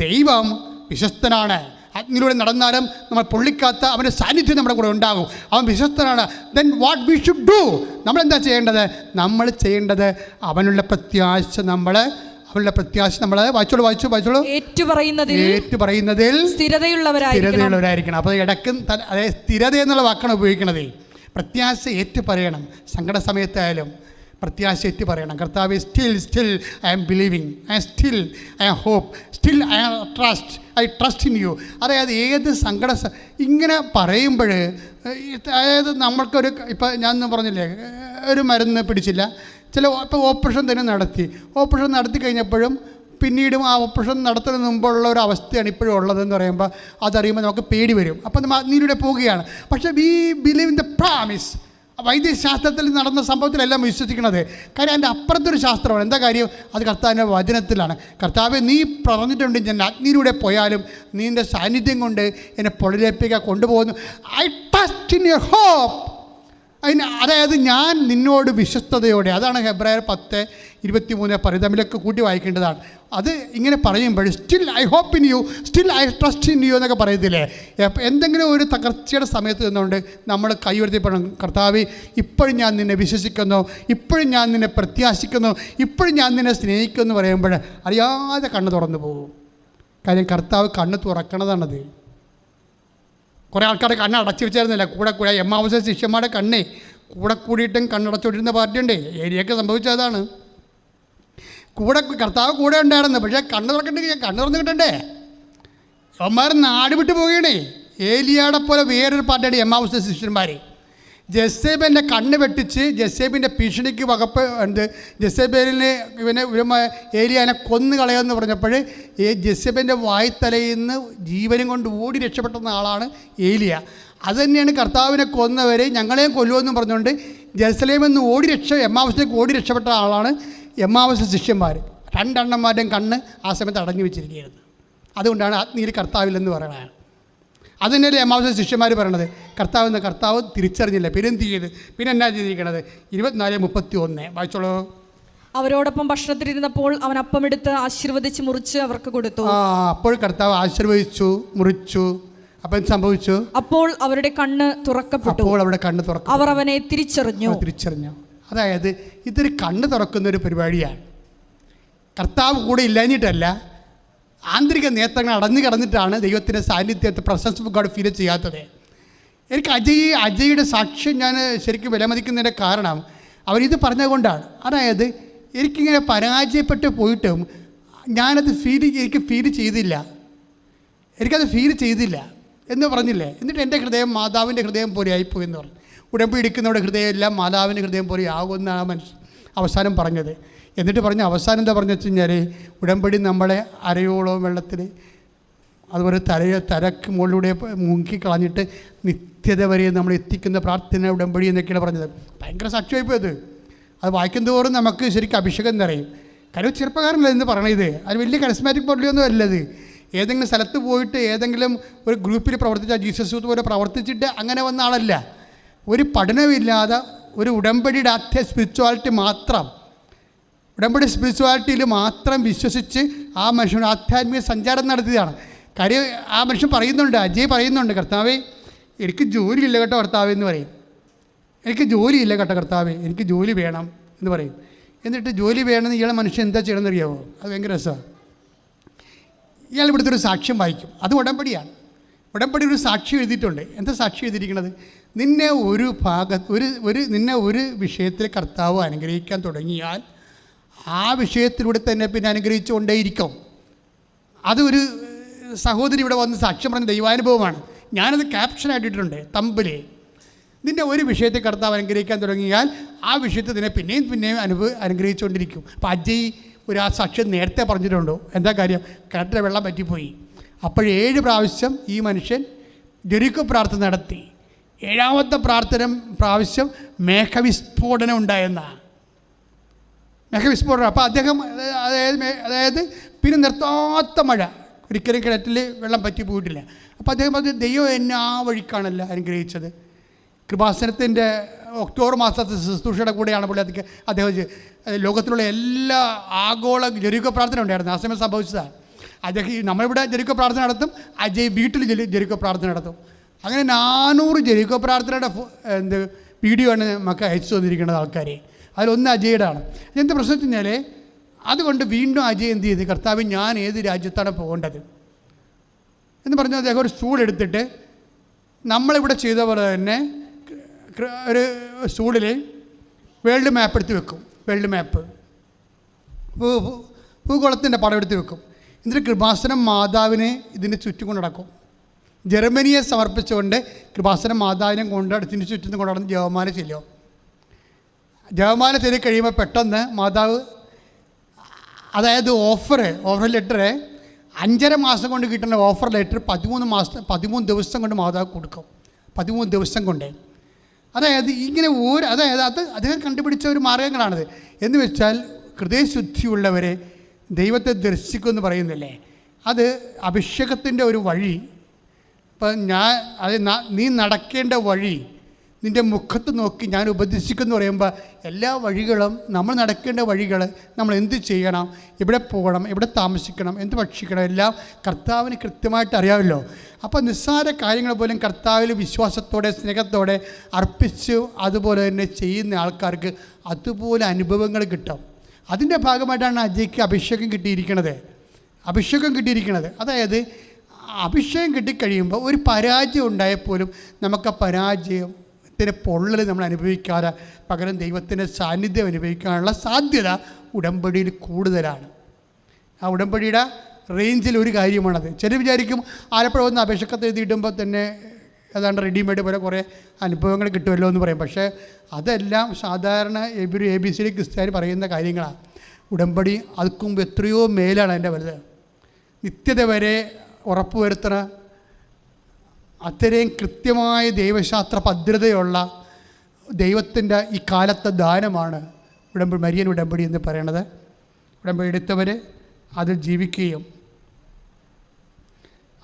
ദൈവം വിശ്വസ്തനാണ്. അഗ്നിയിലൂടെ നടന്നാലും നമ്മൾ പൊള്ളിക്കാത്ത അവൻ്റെ സാന്നിധ്യം നമ്മുടെ കൂടെ ഉണ്ടാകും. അവൻ വിശ്വസ്തനാണ്. Then what we should do? നമ്മളെന്താ ചെയ്യേണ്ടത്? നമ്മൾ ചെയ്യേണ്ടത് അവനുള്ള പ്രത്യാശ നമ്മൾ വായിച്ചോളൂ. ഏറ്റുപറയുന്നതിൽ സ്ഥിരതയുള്ളവരായിരിക്കണം. അപ്പോൾ ഇടയ്ക്ക് അതായത് സ്ഥിരത എന്നുള്ള വാക്കാണ് ഉപയോഗിക്കണത്. പ്രത്യാശ ഏറ്റുപറയണം. സങ്കട സമയത്തായാലും പ്രത്യാശ ഏറ്റുപറയണം. കർത്താവ് still I am believing, I am hope, I trust in you. അതായത് ഏത് സങ്കട ഇങ്ങനെ പറയുമ്പോൾ, അതായത് നമ്മൾക്കൊരു ഇപ്പം ഞാൻ പറഞ്ഞില്ലേ, ഒരു മരുന്ന് പിടിച്ചില്ല, ഇപ്പോൾ ഓപ്പറേഷൻ തന്നെ നടത്തി കഴിഞ്ഞപ്പോഴും പിന്നീടും ആ ഓപ്പറേഷൻ നടത്തുന്നതിന് മുമ്പുള്ള ഒരു അവസ്ഥയാണ് ഇപ്പോഴും ഉള്ളതെന്ന് പറയുമ്പോൾ അതറിയുമ്പോൾ നമുക്ക് പേടി വരും. അപ്പോൾ നമ്മൾ അഗ്നിയിലൂടെ പോവുകയാണ്. പക്ഷേ we believe in the promise. വൈദ്യശാസ്ത്രത്തിൽ നടന്ന സംഭവത്തിലെല്ലാം വിശ്വസിക്കുന്നത്. കാര്യം അതിൻ്റെ അപ്പുറത്തൊരു ശാസ്ത്രമാണ്. എന്താ കാര്യം? അത് കർത്താവിൻ്റെ വചനത്തിലാണ്. കർത്താവെ, നീ പറഞ്ഞിട്ടുണ്ട് ഞാൻ അഗ്നിയിലൂടെ പോയാലും നീ എൻ്റെ സാന്നിധ്യം കൊണ്ട് എന്നെ പൊള്ളിലേപ്പിക്കാൻ കൊണ്ടുപോകുന്നു. I trust in your hope. അതായത് ഞാൻ നിന്നോട് വിശ്വസ്തയോടെ. അതാണ് ഹെബ്രായർ 23 തമ്മിലൊക്കെ കൂട്ടി വായിക്കേണ്ടതാണ്. അത് ഇങ്ങനെ പറയുമ്പോൾ still I hope in you, still I trust in you എന്നൊക്കെ പറയത്തില്ലേ. എന്തെങ്കിലും ഒരു തകർച്ചയുടെ സമയത്ത് നിന്നുകൊണ്ട് നമ്മൾ കൈയുയർത്തിപ്പെടണം. കർത്താവേ, ഇപ്പോഴും ഞാൻ നിന്നെ വിശ്വസിക്കുന്നു, ഇപ്പോഴും ഞാൻ നിന്നെ പ്രത്യാശിക്കുന്നു, ഇപ്പോഴും ഞാൻ നിന്നെ സ്നേഹിക്കുന്നു എന്ന് പറയുമ്പോൾ അറിയാതെ കണ്ണ് തുറന്നു പോകും. കാര്യം കർത്താവ് കണ്ണ് തുറക്കണതാണത്. കുറേ ആൾക്കാരുടെ കണ്ണ് അടച്ചു വെച്ചായിരുന്നില്ല, കൂടെ എമ്മാവസ ശിഷ്യന്മാരുടെ കണ്ണേ കൂടെ കൂടിയിട്ടും കണ്ണടച്ചുകൊണ്ടിരുന്ന പാർട്ടിയുണ്ട്. ഏരിയൊക്കെ സംഭവിച്ചതാണ്. കർത്താവ് കൂടെ ഉണ്ടായിരുന്നു, പക്ഷേ കണ്ണ് തുറന്നു കിട്ടണ്ടേ. അവന്മാർ നാട് വിട്ടു പോവുകയാണേ. ഏലിയാടെ പോലെ വേറൊരു പാർട്ടിയാണ് എമ്മാവസ ശിഷ്യന്മാർ. ജെസേബിൻ്റെ കണ്ണ് വെട്ടിച്ച് ജെസേബിൻ്റെ ഭീഷണിക്ക് ജെസേബേലിനെ ഏലിയാനെ കൊന്നു കളയുമെന്ന് പറഞ്ഞപ്പോൾ ജെസേബിൻ്റെ വായ്ത്തലയിൽ നിന്ന് ജീവനും കൊണ്ട് ഓടി രക്ഷപ്പെടുന്ന ആളാണ് ഏലിയ. അതുതന്നെയാണ് കർത്താവിനെ കൊന്നവരെ ഞങ്ങളെയും കൊല്ലുമെന്നും പറഞ്ഞുകൊണ്ട് ജെറുസലേമിൽ നിന്ന് എമ്മാവസിലേക്ക് ഓടി രക്ഷപ്പെട്ട ആളാണ് എമ്മാവസ ശിഷ്യന്മാർ. രണ്ടെണ്ണന്മാരുടെയും കണ്ണ് ആ സമയത്ത് അടഞ്ഞു വെച്ചിരിക്കുകയായിരുന്നു. അതുകൊണ്ടാണ് ആത്മീയ കർത്താവില്ലെന്ന് പറയണത്. അത് തന്നെയല്ലേ എമ്മാവസ ശിഷ്യന്മാർ പറയണത്. കർത്താവ് തിരിച്ചറിഞ്ഞില്ല, പിന്നെന്ത് ചെയ്ത്, പിന്നെ എന്നാ ചെയ്തിരിക്കണത്? 24:31 വായിച്ചോളൂ.
അവരോടൊപ്പം ഭക്ഷണത്തിലിരുന്നപ്പോൾ അവൻ അപ്പമെടുത്ത് ആശീർവദിച്ച് മുറിച്ച് അവർക്ക് കൊടുത്തു.
അപ്പോൾ കർത്താവ് ആശീർവദിച്ചു, മുറിച്ചു. അപ്പം സംഭവിച്ചു,
അപ്പോൾ അവരുടെ കണ്ണ് തുറക്കപ്പെട്ടു. അവർ അവനെ തിരിച്ചറിഞ്ഞു.
അതായത് ഇതൊരു കണ്ണ് തുറക്കുന്ന ഒരു പരിപാടിയാണ്. കർത്താവ് കൂടെ ഇല്ലാഞ്ഞിട്ടല്ല, ആന്തരിക നേത്രങ്ങൾ അടഞ്ഞു കിടന്നിട്ടാണ് ദൈവത്തിൻ്റെ സാന്നിധ്യത്തെ പ്രസൻസ് ഓഫ് ഗോഡ് ഫീൽ ചെയ്യാത്തത്. എനിക്ക് അജയുടെ സാക്ഷ്യം ഞാൻ ശരിക്കും വിലമതിക്കുന്നതിൻ്റെ കാരണം അവരിത് പറഞ്ഞതുകൊണ്ടാണ്. അതായത് എനിക്കിങ്ങനെ പരാജയപ്പെട്ട് പോയിട്ടും എനിക്ക് ഫീൽ ചെയ്തില്ല എന്ന് പറഞ്ഞില്ലേ. എന്നിട്ട് എൻ്റെ ഹൃദയം മാതാവിൻ്റെ ഹൃദയം പോലെ ആയിപ്പോയി എന്ന് പറഞ്ഞു. ഉടമ്പടി ഇടിക്കുന്നവരുടെ ഹൃദയം എല്ലാം മാതാവിൻ്റെ ഹൃദയം പോലെ ആകുമെന്നാണ് മനുഷ്യൻ അവസാനം പറഞ്ഞത്. എന്നിട്ട് അവസാനം എന്താ പറഞ്ഞു വെച്ച് കഴിഞ്ഞാൽ, ഉടമ്പടി നമ്മളെ അരയോളം വെള്ളത്തിൽ അതുപോലെ തലക്ക് മുകളിലൂടെ മുങ്ങിക്കളഞ്ഞിട്ട് നിത്യത വരെ നമ്മൾ എത്തിക്കുന്ന പ്രാർത്ഥന ഉടമ്പടി എന്നൊക്കെയാണ് പറഞ്ഞത്. ഭയങ്കര സാക്ഷ്യമായിപ്പോയത്. അത് വായിക്കുന്നതോറും നമുക്ക് ശരിക്കും അഭിഷേകം നിറയും. കാര്യം ചെറുപ്പക്കാരനല്ല എന്ന് പറയണത്, അത് വലിയ കരിസ്മാറ്റിക് പൊള്ളിയൊന്നും അല്ലത്. ഏതെങ്കിലും സ്ഥലത്ത് പോയിട്ട് ഏതെങ്കിലും ഒരു ഗ്രൂപ്പിൽ പ്രവർത്തിച്ച ജീസസ് യൂത്ത് പോലെ പ്രവർത്തിച്ചിട്ട് അങ്ങനെ വന്ന ആളല്ല. ഒരു പഠനമില്ലാതെ ഒരു ഉടമ്പടിയുടെ സ്പിരിച്വാലിറ്റി മാത്രം വിശ്വസിച്ച് ആ മനുഷ്യൻ ആധ്യാത്മിക സഞ്ചാരം നടത്തിയതാണ്. കാര്യം ആ മനുഷ്യൻ പറയുന്നുണ്ട്, അജയ് പറയുന്നുണ്ട്, കർത്താവേ എനിക്ക് ജോലിയില്ല കേട്ടോ കർത്താവേ എന്ന് പറയും. എനിക്ക് ജോലിയില്ല കേട്ടോ കർത്താവേ, എനിക്ക് ജോലി വേണം എന്ന് പറയും. എന്നിട്ട് ജോലി വേണമെന്ന് ഇയാളെ മനുഷ്യൻ എന്താ ചെയ്യണമെന്ന് അറിയാമോ? അത് ഭയങ്കര രസമാണ്. ഇയാൾ ഇവിടുത്തെ ഒരു സാക്ഷ്യം വായിക്കും. അത് ഉടമ്പടിയാണ്. ഉടമ്പടി ഒരു സാക്ഷി എഴുതിയിട്ടുണ്ട്. എന്താ സാക്ഷി എഴുതിയിരിക്കുന്നത്? നിന്നെ ഒരു വിഷയത്തിൽ കർത്താവ് അനുഗ്രഹിക്കാൻ തുടങ്ങിയാൽ ആ വിഷയത്തിലൂടെ തന്നെ പിന്നെ അനുഗ്രഹിച്ചുകൊണ്ടേയിരിക്കും. അതൊരു സഹോദരി ഇവിടെ വന്ന് സാക്ഷ്യം പറഞ്ഞ ദൈവാനുഭവമാണ്. ഞാനത് ക്യാപ്ഷനായിട്ടിട്ടുണ്ട് തമ്പിൽ. നിന്നെ ഒരു വിഷയത്തെ കർത്താവ് അനുഗ്രഹിക്കാൻ തുടങ്ങിയാൽ ആ വിഷയത്തെ തന്നെ പിന്നെയും അനുഗ്രഹിച്ചുകൊണ്ടിരിക്കും. അപ്പോൾ അജയ് ആ സാക്ഷ്യം നേരത്തെ പറഞ്ഞിട്ടുണ്ടോ? എന്താ കാര്യം? കിണറ്റിലെ വെള്ളം പറ്റിപ്പോയി. അപ്പോൾ 7 പ്രാവശ്യം ഈ മനുഷ്യൻ ജെറിക്കോ പ്രാർത്ഥന നടത്തി. 7ാമത്തെ പ്രാവശ്യം മേഘവിസ്ഫോടനം ഉണ്ടായെന്നാണ്. മേഘവിസ്ഫോടനം. അപ്പോൾ അദ്ദേഹം അതായത് പിന്നെ നിർത്താത്ത മഴ, ഒരിക്കലും കിണറ്റിൽ വെള്ളം പറ്റി പോയിട്ടില്ല. അപ്പോൾ അദ്ദേഹം പറഞ്ഞു, ദൈവം എന്നെ ആ വഴിക്കാണല്ല അനുഗ്രഹിച്ചത്. കൃപാസനത്തിൻ്റെ ഒക്ടോബർ മാസത്തെ ശുശ്രൂഷയുടെ കൂടെയാണ് പുള്ളി അദ്ദേഹം ലോകത്തിലുള്ള എല്ലാ ആഗോള ജെറിക്കോ പ്രാർത്ഥന ഉണ്ടായിരുന്നു. ആ സമയം സംഭവിച്ചതാണ്. നമ്മളിവിടെ ജെറിക്കോ പ്രാർത്ഥന നടത്തും, അജയ് വീട്ടിൽ ജെറിക്കോ പ്രാർത്ഥന നടത്തും. അങ്ങനെ 400 ജെറിക്കോ പ്രാർത്ഥനയുടെ വീഡിയോ ആണ് നമുക്ക് അയച്ചു തന്നിരിക്കുന്നത് ആൾക്കാരെ. അതിലൊന്ന് അജയുടെ ആണ്. എന്ത് പ്രശ്നം വെച്ച് കഴിഞ്ഞാൽ, അതുകൊണ്ട് വീണ്ടും അജയ് എന്ത് ചെയ്ത്, കർത്താവ് ഞാൻ ഏത് രാജ്യത്താണ് പോകേണ്ടത് എന്ന് പറഞ്ഞാൽ അദ്ദേഹം ഒരു സ്റ്റൂൾ എടുത്തിട്ട് നമ്മളിവിടെ ചെയ്ത പോലെ തന്നെ ഒരു സ്റ്റൂളിൽ വേൾഡ് മാപ്പ് എടുത്ത് വെക്കും. വേൾഡ് മാപ്പ് ഭൂഗോളത്തിൻ്റെ പടം എടുത്ത് വെക്കും. എന്നിട്ട് കൃപാസനം മാതാവിനെ ഇതിൻ്റെ ചുറ്റും കൊണ്ട് നടക്കും. ജർമ്മനിയെ സമർപ്പിച്ചുകൊണ്ട് കൃപാസനം മാതാവിനെ ഇതിൻ്റെ ചുറ്റും കൊണ്ട് നടന്ന് ജപമാല ചെല്ലും. ജപമാല ചൊല്ലി കഴിയുമ്പോൾ പെട്ടെന്ന് മാതാവ്, അതായത് ഓഫർ ലെറ്റർ 5.5 മാസം കൊണ്ട് കിട്ടുന്ന ഓഫർ ലെറ്റർ 13 ദിവസം കൊണ്ട് മാതാവ് കൊടുക്കും. 13 ദിവസം കൊണ്ട്. അതായത് ഇങ്ങനെ അത് അദ്ദേഹം കണ്ടുപിടിച്ച ഒരു മാർഗ്ഗങ്ങളാണിത്. എന്ന് വെച്ചാൽ ഹൃദയശുദ്ധിയുള്ളവരെ ദൈവത്തെ ദർശിക്കുമെന്ന് പറയുന്നില്ലേ, അത് അഭിഷേകത്തിൻ്റെ ഒരു വഴി. ഇപ്പം നീ നടക്കേണ്ട വഴി നിൻ്റെ മുഖത്ത് നോക്കി ഞാൻ ഉപദേശിക്കുന്നു പറയുമ്പോൾ എല്ലാ വഴികളും നമ്മൾ നടക്കേണ്ട വഴികൾ, നമ്മൾ എന്ത് ചെയ്യണം, എവിടെ പോകണം, എവിടെ താമസിക്കണം, എന്ത് ഭക്ഷിക്കണം, എല്ലാം കർത്താവിന് കൃത്യമായിട്ട് അറിയാമല്ലോ. അപ്പോൾ നിസ്സാര കാര്യങ്ങൾ പോലും കർത്താവിൽ വിശ്വാസത്തോടെ സ്നേഹത്തോടെ അർപ്പിച്ച് അതുപോലെ തന്നെ ചെയ്യുന്ന ആൾക്കാർക്ക് അതുപോലെ അനുഭവങ്ങൾ കിട്ടും. അതിൻ്റെ ഭാഗമായിട്ടാണ് അജയ്ക്ക് അഭിഷേകം കിട്ടിയിരിക്കുന്നത്. അതായത് അഭിഷേകം കിട്ടിക്കഴിയുമ്പോൾ ഒരു പരാജയം ഉണ്ടായപ്പോലും നമുക്ക് ആ പരാജയത്തിൻ്റെ പൊള്ളൽ നമ്മൾ അനുഭവിക്കാതെ പകരം ദൈവത്തിൻ്റെ സാന്നിധ്യം അനുഭവിക്കാനുള്ള സാധ്യത ഉടമ്പടിയിൽ കൂടുതലാണ്. ആ ഉടമ്പടിയുടെ റേഞ്ചിൽ ഒരു കാര്യമാണത്. ചിലർ വിചാരിക്കും ആലപ്പുഴ വന്ന് അപേക്ഷക്കത്ത് എഴുതിയിടുമ്പോൾ തന്നെ ഏതാണ്ട് റെഡിമെയ്ഡ് പോലെ കുറേ അനുഭവങ്ങൾ കിട്ടുമല്ലോ എന്ന് പറയും. പക്ഷേ അതെല്ലാം സാധാരണ ABC ക്രിസ്ത്യാനി പറയുന്ന കാര്യങ്ങളാണ്. ഉടമ്പടി അതിന് മുമ്പ് എത്രയോ മേലാണ് അതിൻ്റെ വലുത്. നിത്യത വരെ ഉറപ്പുവരുത്തുന്ന അത്രയും കൃത്യമായ ദൈവശാസ്ത്ര ഭദ്രതയുള്ള ദൈവത്തിൻ്റെ ഈ കാലത്തെ ദാനമാണ് മരിയൻ ഉടമ്പടി എന്ന് പറയുന്നത്. ഉടമ്പടി എടുത്തവർ അതിൽ ജീവിക്കുകയും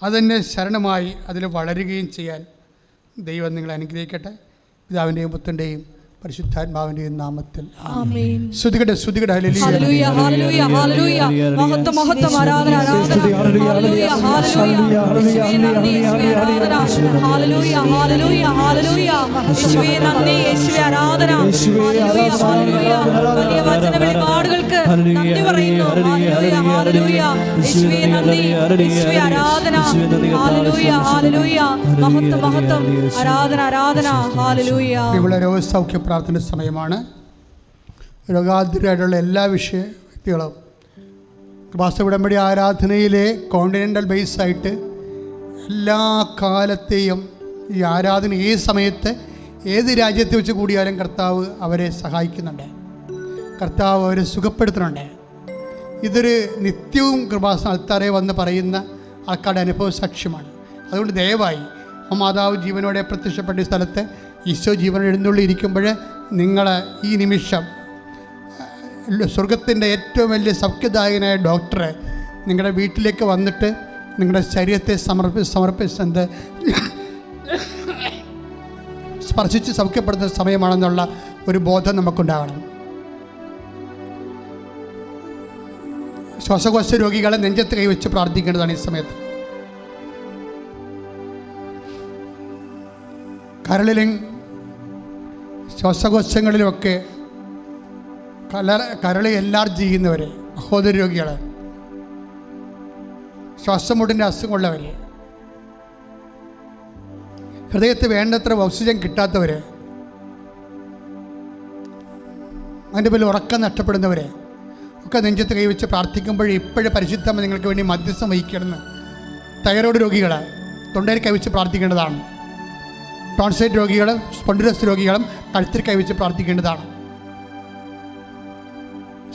അതിനെ ശരണമായി അതിൽ വളരുകയും ചെയ്യാൻ ദൈവം നിങ്ങളെ അനുഗ്രഹിക്കട്ടെ. പിതാവിൻ്റെയും പുത്രൻ്റെയും പരിശുദ്ധാത്മാവിൻ്റെയും നാമത്തിൽ ആമേൻ. സ്തുതിക്കട്ടെ, സ്തുതിക്കട്ടെ.
ഹല്ലേലൂയ, ഹല്ലേലൂയ, ഹല്ലേലൂയ. മഹത്വം, മഹത്വം, ആരാധന, ആരാധന. ഹല്ലേലൂയ, ഹല്ലേലൂയ, യേശുവേ നന്ദി, യേശുവേ ആരാധന. ഹല്ലേലൂയ, ഹല്ലേലൂയ, ഹല്ലേലൂയ. യേശുവേ നന്ദി, യേശുവേ ആരാധന. Hallelujah, hallelujah. വലിയ വചന വെളിപാടുകൾക്ക് നന്ദി പറയുന്നു. Hallelujah, hallelujah. യേശുവേ നന്ദി, യേശുവേ ആരാധന. ഹല്ലേലൂയ, ഹല്ലേലൂയ. മഹത്വം, മഹത്വം, ആരാധന, ആരാധന. ഹല്ലേലൂയ.
ഇവിടെ രോഗസൗഖ്യ പ്രാർത്ഥന സമയമാണ്. രോഗാതുരായിട്ടുള്ള എല്ലാ വ്യക്തികളും കൃപാസന ഉടമ്പടി ആരാധനയിലെ കോണ്ടിനെൻ്റൽ ബേസായിട്ട് എല്ലാ കാലത്തെയും ഈ ആരാധന ഏത് സമയത്ത് ഏത് രാജ്യത്ത് വെച്ച് കൂടിയാലും കർത്താവ് അവരെ സഹായിക്കുന്നുണ്ട്, കർത്താവ് അവരെ സുഖപ്പെടുത്തുന്നുണ്ട്. ഇതൊരു നിത്യവും കൃപാസന അൾത്താറെ വന്ന് പറയുന്ന ആൾക്കാരുടെ അനുഭവ സാക്ഷ്യമാണ്. അതുകൊണ്ട് ദയവായി ആ മാതാവ് ജീവനോടെ പ്രത്യക്ഷപ്പെട്ട സ്ഥലത്ത് ഈശോ ജീവൻ എഴുന്നള്ളിയിരിക്കുമ്പോൾ നിങ്ങൾ ഈ നിമിഷം സ്വർഗത്തിൻ്റെ ഏറ്റവും വലിയ സൗഖ്യദായകനായ ഡോക്ടറെ നിങ്ങളുടെ വീട്ടിലേക്ക് വന്നിട്ട് നിങ്ങളുടെ ശരീരത്തെ സമർപ്പിച്ചത് സ്പർശിച്ച് സൗഖ്യപ്പെടുത്തുന്ന സമയമാണെന്നുള്ള ഒരു ബോധം നമുക്കുണ്ടാകണം. ശ്വാസകോശ രോഗികളെ നെഞ്ചത്ത് കൈവച്ച് പ്രാർത്ഥിക്കേണ്ടതാണ് ഈ സമയത്ത്. കരളിലും ശ്വാസകോശങ്ങളിലുമൊക്കെ കരളി എൻലാർജ് ചെയ്യുന്നവർ, സഹോദര രോഗികൾ, ശ്വാസമുട്ടിൻ്റെ അസുഖമുള്ളവർ, ഹൃദയത്തിൽ വേണ്ടത്ര ഓക്സിജൻ കിട്ടാത്തവർ, അതിൻ്റെ പേരിൽ ഉറക്കം നഷ്ടപ്പെടുന്നവർ ഒക്കെ നെഞ്ചത്ത് കൈവച്ച് പ്രാർത്ഥിക്കുമ്പോൾ ഇപ്പോഴും പരിശുദ്ധമ നിങ്ങൾക്ക് വേണ്ടി മധ്യസ്ഥം വഹിക്കണമെന്ന്. തൈറോയ്ഡ് രോഗികൾ തൊണ്ടയിൽ കൈവച്ച് പ്രാർത്ഥിക്കേണ്ടതാണ്. ടോൺസൈറ്റ് രോഗികളും സ്പോണ്ടിലോസിസ് രോഗികളും കഴുത്തിൽ കൈവച്ച് പ്രാർത്ഥിക്കേണ്ടതാണ്.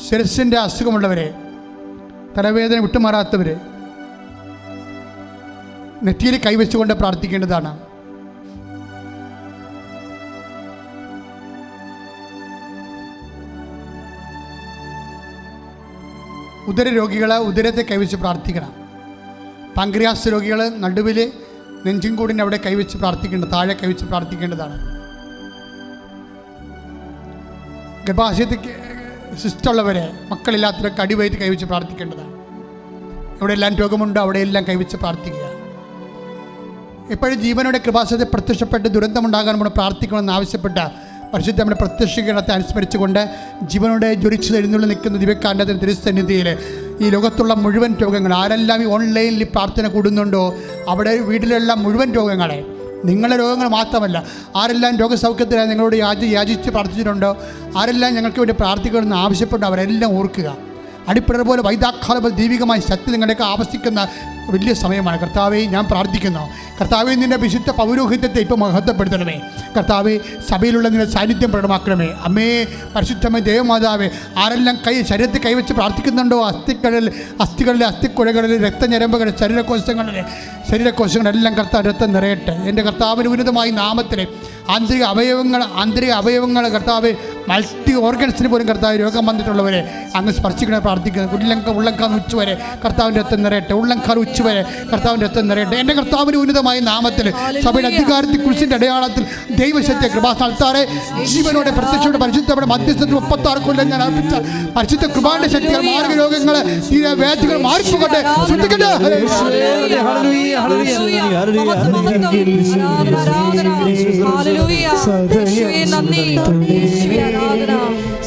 ശിരസിൻ്റെ അസുഖമുള്ളവരെ, തലവേദന വിട്ടുമാറാത്തവർ നെറ്റിയിൽ കൈവച്ചുകൊണ്ട് പ്രാർത്ഥിക്കേണ്ടതാണ്. ഉദര രോഗികൾ ഉദരത്തെ കൈവച്ച് പ്രാർത്ഥിക്കണം. പാങ്ക്രിയാസ് രോഗികൾ നടുവിൽ നെഞ്ചും കൂടിന് അവിടെ കൈവച്ച് പ്രാർത്ഥിക്കേണ്ടത്, താഴെ കൈവച്ച് പ്രാർത്ഥിക്കേണ്ടതാണ്. ഗർഭാശയത്തിൽ സിസ്റ്റുള്ളവരെ, മക്കളില്ലാത്തവരൊക്കെ അടിവയറ്റ് കൈവച്ച് പ്രാർത്ഥിക്കേണ്ടതാണ്. എവിടെയെല്ലാം രോഗമുണ്ടോ അവിടെയെല്ലാം കൈവച്ച് പ്രാർത്ഥിക്കുക. എപ്പോഴും ജീവനോടെ കൃപാസനത്തെ പ്രത്യക്ഷപ്പെട്ട് ദുരന്തമുണ്ടാകാൻ നമ്മൾ പ്രാർത്ഥിക്കണമെന്ന് ആവശ്യപ്പെട്ട പരിശുദ്ധ നമ്മുടെ പ്രത്യക്ഷീകരണത്തെ അനുസ്മരിച്ചുകൊണ്ട് ജീവനോടെ ജ്വലിച്ച് എഴുന്നള്ളി നിൽക്കുന്ന ദിവ്യകാരുണ്യത്തിൻ്റെ തിരുസന്നിധിയിൽ ഈ ലോകത്തുള്ള മുഴുവൻ രോഗങ്ങൾ, ആരെല്ലാം ഈ ഓൺലൈനിൽ പ്രാർത്ഥന കൂടുന്നുണ്ടോ അവിടെ വീട്ടിലുള്ള മുഴുവൻ രോഗങ്ങളെ, നിങ്ങളുടെ രോഗങ്ങൾ മാത്രമല്ല, ആരെല്ലാം രോഗസൗഖ്യത്തിനായി നിങ്ങളോട് യാചിച്ച് പ്രാർത്ഥിച്ചിട്ടുണ്ടോ, ആരെല്ലാം ഞങ്ങൾക്ക് വേണ്ടി പ്രാർത്ഥിക്കണമെന്ന് ആവശ്യപ്പെട്ടു അവരെല്ലാം ഓർക്കുക. അടിപ്പിടർ പോലെ വൈദാഘാത പോലെ ദൈവികമായ ശക്തി നിങ്ങളുടെയൊക്കെ ആവശ്യിക്കുന്ന വലിയ സമയമാണ്. കർത്താവെ, ഞാൻ പ്രാർത്ഥിക്കുന്നു. കർത്താവെ, നിൻ്റെ വിശുദ്ധ പൗരോഹിത്യത്തെ ഇപ്പോൾ മഹത്വപ്പെടുത്തണമേ. കർത്താവെ, സഭയിലുള്ള നിന്റെ സാന്നിധ്യം പ്രകടമാക്കണമേ. പരിശുദ്ധമായ ദേവമാതാവേ, ആരെല്ലാം ശരീരത്തിൽ കൈവച്ച് പ്രാർത്ഥിക്കുന്നുണ്ടോ, അസ്ഥികളിലെ അസ്ഥിക്കുഴകളിൽ രക്തഞരമ്പുകളിൽ ശരീരകോശങ്ങളെല്ലാം കർത്താവ് രക്തം നിറയട്ടെ. എൻ്റെ കർത്താവിന് ഉന്നതമായ നാമത്തിൽ ആന്തരിക അവയവങ്ങൾ കർത്താവ് മൾട്ടി ഓർഗൻസിന് പോലും കർത്താവ് രോഗം വന്നിട്ടുള്ളവരെ അങ്ങ് സ്പർശിക്കണേ പ്രാർത്ഥിക്കുന്നത്. ഉള്ളംകാൽ ഉച്ചവരെ കർത്താവിൻ്റെ രക്തം നിറയട്ടെ. ഉള്ളംകാൽ ഉച്ചവരെ കർത്താവിൻ്റെ രക്തം നിറയട്ടെ. എൻ്റെ കർത്താവിൻ്റെ ഉന്നതമായ നാമത്തിൽ സഭയുടെ അധികാരത്തിൽ കുരിശിൻ്റെ അടയാളത്തിൽ ദൈവശക്തിയെ കൃപാസ്ഥാനത്താറെ ജീവനോടെ പ്രത്യക്ഷയുടെ പരിശുദ്ധയുടെ മധ്യസ്ഥത്തിൽ 36 കൊല്ലം ഞാൻ അർപ്പിച്ച പരിശുദ്ധ കൃപാന്റെ ശക്തികൾ മാർഗരോഗങ്ങൾ വേദികൾ മാറിപ്പോകട്ടെ. ശ്രദ്ധിക്കട്ടെ.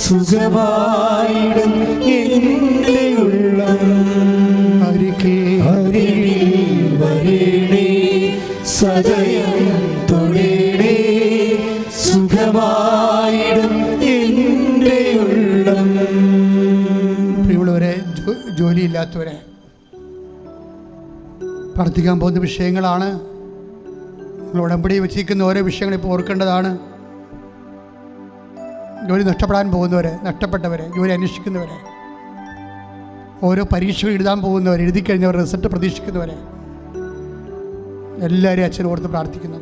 സുഖമായിടും എൻ്റെ ഉള്ളം വരേണേ സദയം തൊടേണേ സുഖമായിടും എൻ്റെ ഉള്ളം.
പ്രിയമുള്ളവരെ, ജോലിയില്ലാത്തവരെ പ്രാർത്ഥിക്കാൻ പോകുന്ന വിഷയങ്ങളാണ്. നിങ്ങൾ ഉടമ്പടി വെച്ചിരിക്കുന്ന ഓരോ വിഷയങ്ങൾ ഇപ്പോൾ ഓർക്കേണ്ടതാണ്. ജോലി നഷ്ടപ്പെടാൻ പോകുന്നവരെ, നഷ്ടപ്പെട്ടവരെ, ജോലി അന്വേഷിക്കുന്നവരെ, ഓരോ പരീക്ഷകൾ എഴുതാൻ പോകുന്നവർ, എഴുതി കഴിഞ്ഞവർ, റിസൾട്ട് പ്രതീക്ഷിക്കുന്നവരെ എല്ലാവരെയും അച്ഛൻ ഓർത്ത് പ്രാർത്ഥിക്കുന്നു.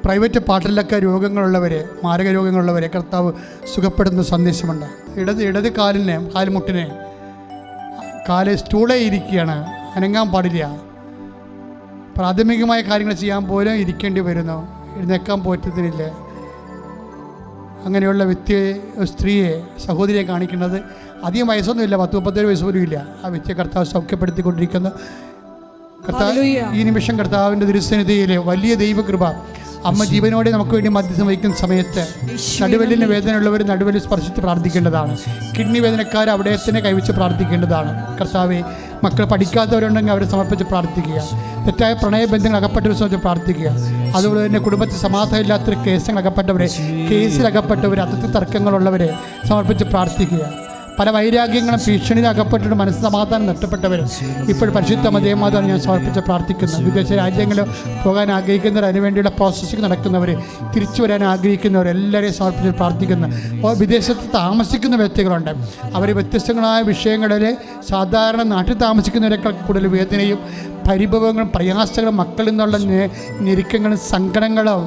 പ്രൈവറ്റ് പാർട്ടിലൊക്കെ രോഗങ്ങളുള്ളവരെ, മാരക രോഗങ്ങളുള്ളവരെ കർത്താവ് സുഖപ്പെടുന്ന സന്ദേശമുണ്ട്. ഇടത് കാൽമുട്ടിനെ സ്റ്റൂളേ ഇരിക്കുകയാണ്, അനങ്ങാൻ പാടില്ല. പ്രാഥമികമായ കാര്യങ്ങൾ ചെയ്യാൻ പോലും ഇരിക്കേണ്ടി വരുന്നു, എഴുന്നേക്കാൻ പറ്റുന്നില്ല. അങ്ങനെയുള്ള വ്യക്തിയെ, സ്ത്രീയെ, സഹോദരിയെ കാണിക്കുന്നത് അധികം വയസ്സൊന്നുമില്ല, 10-37 വയസ്സ് പോലും ഇല്ല. ആ വ്യക്തിയെ കർത്താവ് സൗഖ്യപ്പെടുത്തിക്കൊണ്ടിരിക്കുന്ന കർത്താവ് ഈ നിമിഷം കർത്താവിൻ്റെ തിരുസന്നിധിയിലെ വലിയ ദൈവകൃപ അമ്മ ജീവനോടെ നമുക്ക് വേണ്ടി മധ്യസ്ഥം വഹിക്കുന്ന സമയത്ത് നടുവലിന് വേദനയുള്ളവർ നടുവലിൽ സ്പർശിച്ച് പ്രാർത്ഥിക്കേണ്ടതാണ്. കിഡ്നി വേദനക്കാർ അവിടെ തന്നെ കൈവച്ച് പ്രാർത്ഥിക്കേണ്ടതാണ്. കർത്താവെ, മക്കൾ പഠിക്കാത്തവരുണ്ടെങ്കിൽ അവരെ സമർപ്പിച്ച് പ്രാർത്ഥിക്കുക. തെറ്റായ പ്രണയബന്ധങ്ങൾ അകപ്പെട്ടവരെ സമർപ്പിച്ച് പ്രാർത്ഥിക്കുക. അതുപോലെ തന്നെ കുടുംബത്തിൽ സമാധാനമില്ലാത്തൊരു കേസുകൾ അകപ്പെട്ടവരെ, കേസിലകപ്പെട്ടവരെ, അതിർത്തി തർക്കങ്ങളുള്ളവരെ സമർപ്പിച്ച് പ്രാർത്ഥിക്കുക. പല വൈരാഗ്യങ്ങളും ഭീഷണിയിൽ അകപ്പെട്ടിട്ട് മനസ്സ് സമാധാനം നഷ്ടപ്പെട്ടവർ ഇപ്പോൾ പരിശുദ്ധ മതേമാതാണ് ഞാൻ സമർപ്പിച്ച് പ്രാർത്ഥിക്കുന്നത്. വിദേശ രാജ്യങ്ങളിൽ പോകാൻ ആഗ്രഹിക്കുന്നവർ, അതിനുവേണ്ടിയുള്ള പ്രോസസ്സിംഗ് നടക്കുന്നവർ, തിരിച്ചു വരാൻ ആഗ്രഹിക്കുന്നവർ എല്ലാവരെയും സമർപ്പിച്ച് പ്രാർത്ഥിക്കുന്നു. വിദേശത്ത് താമസിക്കുന്ന വ്യക്തികളുണ്ട്, അവർ വ്യത്യസ്തങ്ങളായ വിഷയങ്ങളിൽ സാധാരണ നാട്ടിൽ താമസിക്കുന്നവരെക്കാൾ കൂടുതൽ വേദനയും പരിഭവങ്ങളും പ്രയാസങ്ങളും മക്കളിൽ നിന്നുള്ള ഞെരുക്കങ്ങളും സങ്കടങ്ങളും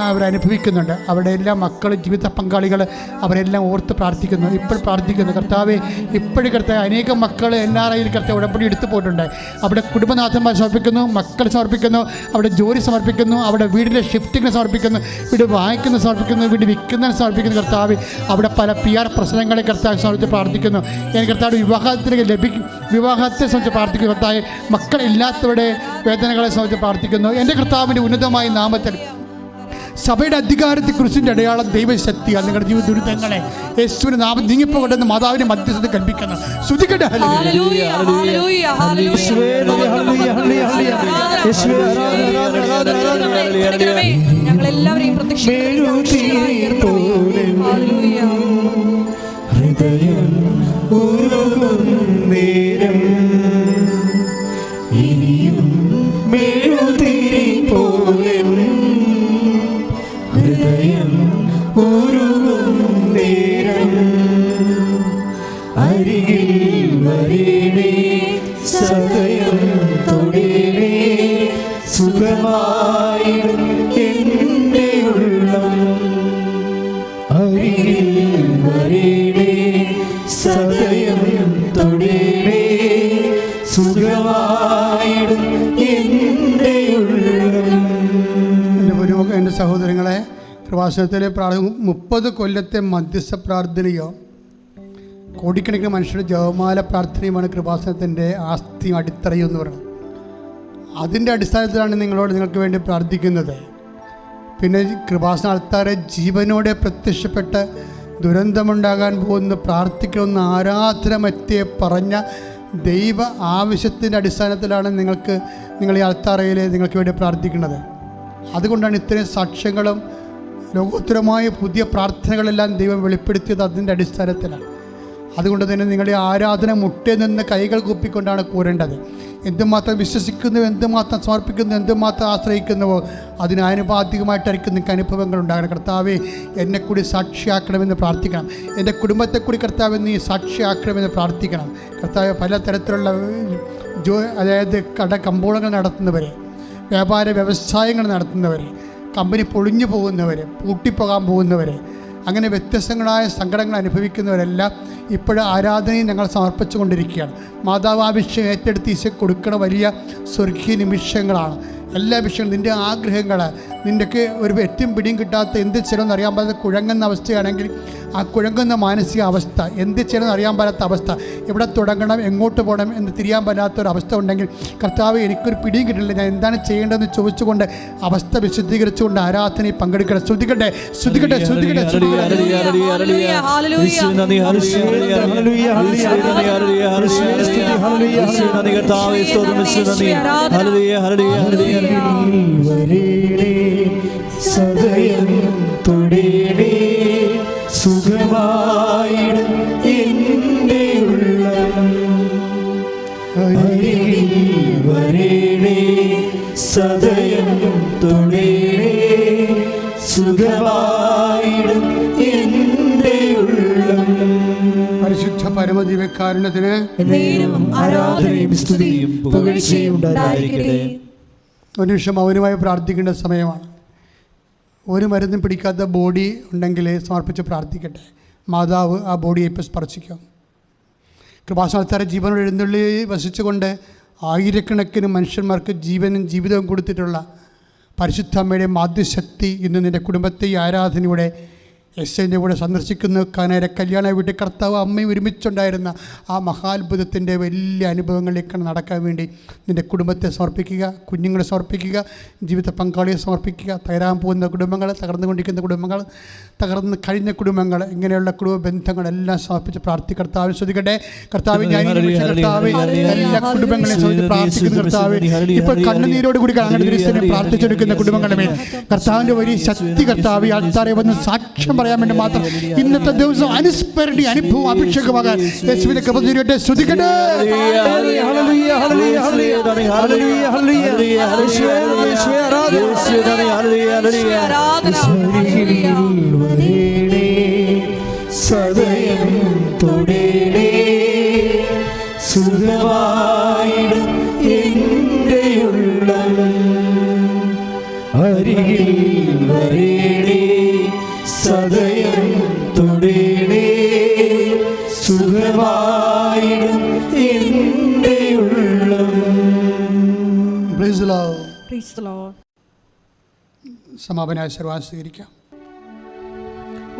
അവരനുഭവിക്കുന്നുണ്ട്. അവിടെ എല്ലാം മക്കൾ, ജീവിത പങ്കാളികൾ അവരെല്ലാം ഓർത്ത് പ്രാർത്ഥിക്കുന്നു. ഇപ്പോൾ പ്രാർത്ഥിക്കുന്നു. കർത്താവെ, ഇപ്പോഴും കർത്താവ് അനേകം മക്കൾ NRIയിൽ കർത്താവ് ഉടമ്പടി എടുത്തു പോയിട്ടുണ്ട്. അവിടെ കുടുംബനാഥന്മാർ സമർപ്പിക്കുന്നു, മക്കൾ സമർപ്പിക്കുന്നു, അവിടെ ജോലി സമർപ്പിക്കുന്നു, അവിടെ വീടിൻ്റെ ഷിഫ്റ്റിങ്ങിന് സമർപ്പിക്കുന്നു, വീട് വാങ്ങിക്കുന്ന സമർപ്പിക്കുന്നു, വീട് വിൽക്കുന്നതിന് സമർപ്പിക്കുന്നു. കർത്താവ്, അവിടെ പല PR പ്രശ്നങ്ങളെ കർത്താവ് സമർപ്പിച്ച് പ്രാർത്ഥിക്കുന്നു. എനിക്ക് കർത്താവ് വിവാഹത്തെ സംബന്ധിച്ച് പ്രാർത്ഥിക്കുന്നു. കർത്താവ്, മക്കളില്ലാത്തവരുടെ വേദനകളെ സംബന്ധിച്ച് പ്രാർത്ഥിക്കുന്നു. എൻ്റെ കർത്താവിൻ്റെ ഉന്നതമായ നാമത്തിൽ സഭയുടെ അധികാരത്തെ കുറിച്ചിൻ്റെ അടയാളം ദൈവശക്തിയാണ്. നിങ്ങളുടെ ജീവിത ദുരിതങ്ങളെ യേശുവിന്റെ നാമം നീങ്ങിപ്പോകട്ടെന്ന് മാതാവിന്റെ മധ്യസ്ഥത കൽപ്പിക്കുന്നു. ശ്രുതിക്കട്ടെ.
ഹൃദയം ഉരുകും നേരം ഇനിയും മെഴുതിരി പോലെ ഹൃദയം ഉരുകും നേരം അരികിൽ വരേണേ സദയം തൊടേണേ സുഖമായിടും എൻ്റെ ഉള്ളം അരികിൽ വരേണേ സദയം തൊടേണേ സുഖമായിടും എൻ്റെ ഉള്ളം.
എൻ്റെ സഹോദരങ്ങളെ, കൃപാസനത്തിലെ 30 കൊല്ലത്തെ മധ്യസ്ഥ പ്രാർത്ഥനയോ കോടിക്കണക്കിന് മനുഷ്യരുടെ ജപമാല പ്രാർത്ഥനയുമാണ് കൃപാസനത്തിൻ്റെ ആസ്തിയും അടിത്തറയും എന്ന് പറയുന്നത്. അതിൻ്റെ അടിസ്ഥാനത്തിലാണ് നിങ്ങൾക്ക് വേണ്ടി പ്രാർത്ഥിക്കുന്നത്. പിന്നെ കൃപാസന ആൾക്കാരെ ജീവനോടെ പ്രത്യക്ഷപ്പെട്ട് ദുരന്തമുണ്ടാകാൻ പോകുന്ന പ്രാർത്ഥിക്കണമെന്ന് ആരാധനമറ്റേ പറഞ്ഞ ദൈവ ആവശ്യത്തിൻ്റെ അടിസ്ഥാനത്തിലാണ് നിങ്ങൾ ഈ ആൾത്താറയിൽ നിങ്ങൾക്ക് വേണ്ടി പ്രാർത്ഥിക്കുന്നത്. അതുകൊണ്ടാണ് ഇത്രയും സാക്ഷ്യങ്ങളും ലോകോത്തരമായ പുതിയ പ്രാർത്ഥനകളെല്ലാം ദൈവം വെളിപ്പെടുത്തിയത് അതിൻ്റെ അടിസ്ഥാനത്തിലാണ്. അതുകൊണ്ട് തന്നെ നിങ്ങളുടെ ആരാധന മുട്ടേ നിന്ന് കൈകൾ കൂപ്പിക്കൊണ്ടാണ് കൂരേണ്ടത്. എന്തുമാത്രം വിശ്വസിക്കുന്നു, എന്തുമാത്രം സമർപ്പിക്കുന്നു, എന്തുമാത്രം ആശ്രയിക്കുന്നുവോ അതിനാനുപാതികമായിട്ടായിരിക്കും നിങ്ങൾക്ക് അനുഭവങ്ങൾ ഉണ്ടാകണം. കർത്താവെ, എന്നെ കൂടി സാക്ഷിയാക്കണമെന്ന് പ്രാർത്ഥിക്കണം. എൻ്റെ കുടുംബത്തെ കൂടി കർത്താവ് നീ സാക്ഷിയാക്കണമെന്ന് പ്രാർത്ഥിക്കണം. കർത്താവ്, പലതരത്തിലുള്ള അതായത് കമ്പോളങ്ങൾ നടത്തുന്നവരെ, വ്യാപാര വ്യവസായങ്ങൾ നടത്തുന്നവരെ, കമ്പനി പൊളിഞ്ഞു പോകുന്നവരെ, പൂട്ടിപ്പോകാൻ പോകുന്നവരെ, അങ്ങനെ വ്യത്യസ്തങ്ങളായ സങ്കടങ്ങൾ അനുഭവിക്കുന്നവരെല്ലാം ഇപ്പോഴും ആരാധനയും ഞങ്ങൾ സമർപ്പിച്ചു കൊണ്ടിരിക്കുകയാണ്. മാതാവാഭിഷേകം ഏറ്റെടുത്ത് ഈശോ കൊടുക്കുന്ന വലിയ സ്വർഗീയ നിമിഷങ്ങളാണ്. എല്ലാ വിഷയങ്ങളും നിൻ്റെ ആഗ്രഹങ്ങൾ, നിൻ്റെക്ക് ഒരു എറ്റും പിടിയും കിട്ടാത്ത എന്ത് ചെയ്യണമെന്ന് അറിയാൻ പാടാത്ത കുഴങ്ങുന്ന അവസ്ഥയാണെങ്കിൽ ആ കുഴങ്ങുന്ന മാനസിക അവസ്ഥ, എന്ത് ചെയ്യണമെന്ന് അറിയാൻ പാടാത്ത അവസ്ഥ, എവിടെ തുടങ്ങണം എങ്ങോട്ട് പോകണം എന്ന് തിരിയാൻ പറ്റാത്തൊരവസ്ഥ ഉണ്ടെങ്കിൽ കർത്താവ് എനിക്കൊരു പിടിയും കിട്ടില്ല, ഞാൻ എന്താണ് ചെയ്യേണ്ടതെന്ന് ചോദിച്ചുകൊണ്ട് അവസ്ഥ വിശുദ്ധീകരിച്ചുകൊണ്ട് ആരാധനയിൽ പങ്കെടുക്കണം. ശ്രദ്ധിക്കട്ടെ ശ്രദ്ധിക്കട്ടെ ശ്രദ്ധിക്കട്ടെ
സദയം തൊടേടേ സുഖമായിടും എൻ്റെ ഉള്ളം അരികിൽ വരേടേ സദയം തൊടേടേ സുഖമായിടും എൻ്റെ ഉള്ളം.
പരിശുദ്ധ പരമദിവ്യകാരുണ്യത്തിന്
ആരാധനയും സ്തുതിയും പുകഴ്ചയും ഉണ്ടായിരിക്കട്ടെ.
ഒരു നിമിഷം മൗനമായി പ്രാർത്ഥിക്കേണ്ട സമയമാണ്. ഒരു മരുന്നും പിടിക്കാത്ത ബോഡി ഉണ്ടെങ്കിൽ സമർപ്പിച്ച് പ്രാർത്ഥിക്കട്ടെ. മാതാവ് ആ ബോഡിയെ ഇപ്പോൾ സ്പർശിക്കും. കൃപാസനത്താരെ ജീവനോട് എഴുന്നള്ളി വസിച്ചുകൊണ്ട് ആയിരക്കണക്കിന് മനുഷ്യന്മാർക്ക് ജീവനും ജീവിതവും കൊടുത്തിട്ടുള്ള പരിശുദ്ധ അമ്മയുടെ മാധ്യശക്തി ഇന്ന് നിൻ്റെ കുടുംബത്തെ ഈ ആരാധനയുടെ യെശയ്യാൻ്റെ കൂടെ സന്ദർശിക്കുന്ന കാനായിരെ കല്യാണ വീട്ടിൽ കർത്താവ് അമ്മയും ഒരുമിച്ചുണ്ടായിരുന്ന ആ മഹാത്ഭുതത്തിൻ്റെ വലിയ അനുഭവങ്ങളിലേക്ക് നടക്കാൻ വേണ്ടി നിൻ്റെ കുടുംബത്തെ സമർപ്പിക്കുക, കുഞ്ഞുങ്ങളെ സമർപ്പിക്കുക, ജീവിത പങ്കാളിയെ സമർപ്പിക്കുക. തകരാൻ പോകുന്ന കുടുംബങ്ങൾ, തകർന്നുകൊണ്ടിരിക്കുന്ന കുടുംബങ്ങൾ, തകർന്ന് കഴിഞ്ഞ കുടുംബങ്ങൾ, ഇങ്ങനെയുള്ള കുടുംബ ബന്ധങ്ങളെല്ലാം സമർപ്പിച്ച് കർത്താവ് ശ്രദ്ധിക്കട്ടെ. കർത്താവ് ഞാൻ കർത്താവ് എല്ലാ കുടുംബങ്ങളെയും സമർപ്പിച്ച് പ്രാർത്ഥിക്കുന്ന കർത്താവ് ഇപ്പോൾ കണ്ണുനീരോട് കൂടി അങ്ങനെ ദൃശ്യനെ പ്രാർത്ഥിച്ചെടുക്കുന്ന കുടുംബങ്ങളുടെ മേൽ കർത്താവിൻ്റെ വലിയ ശക്തി കർത്താവ് ആൾക്കാരെ വന്ന് സാക്ഷ്യം പറയാൻ വേണ്ടി മാത്രം ഇന്നത്തെ ദിവസം അനുസ്മരണീയ അനുഭവം അഭിഷേകമാകാൻ യേശുവിന്റെ കൃപ ചൊരിയട്ടെ. ശ്രദ്ധിക്കട്ടെ.
സദയം തൊടേടേ സുഖമായിടും എൻ്റെ ഉള്ളം അരികിൽ വരേടേ സദയം തൊടേടേ സുഖമായിടും എൻ്റെ ഉള്ളം.
Praise the Lord.
Praise the Lord.
സമാപന ആശീർവാദം സ്വീകരിക്കാം.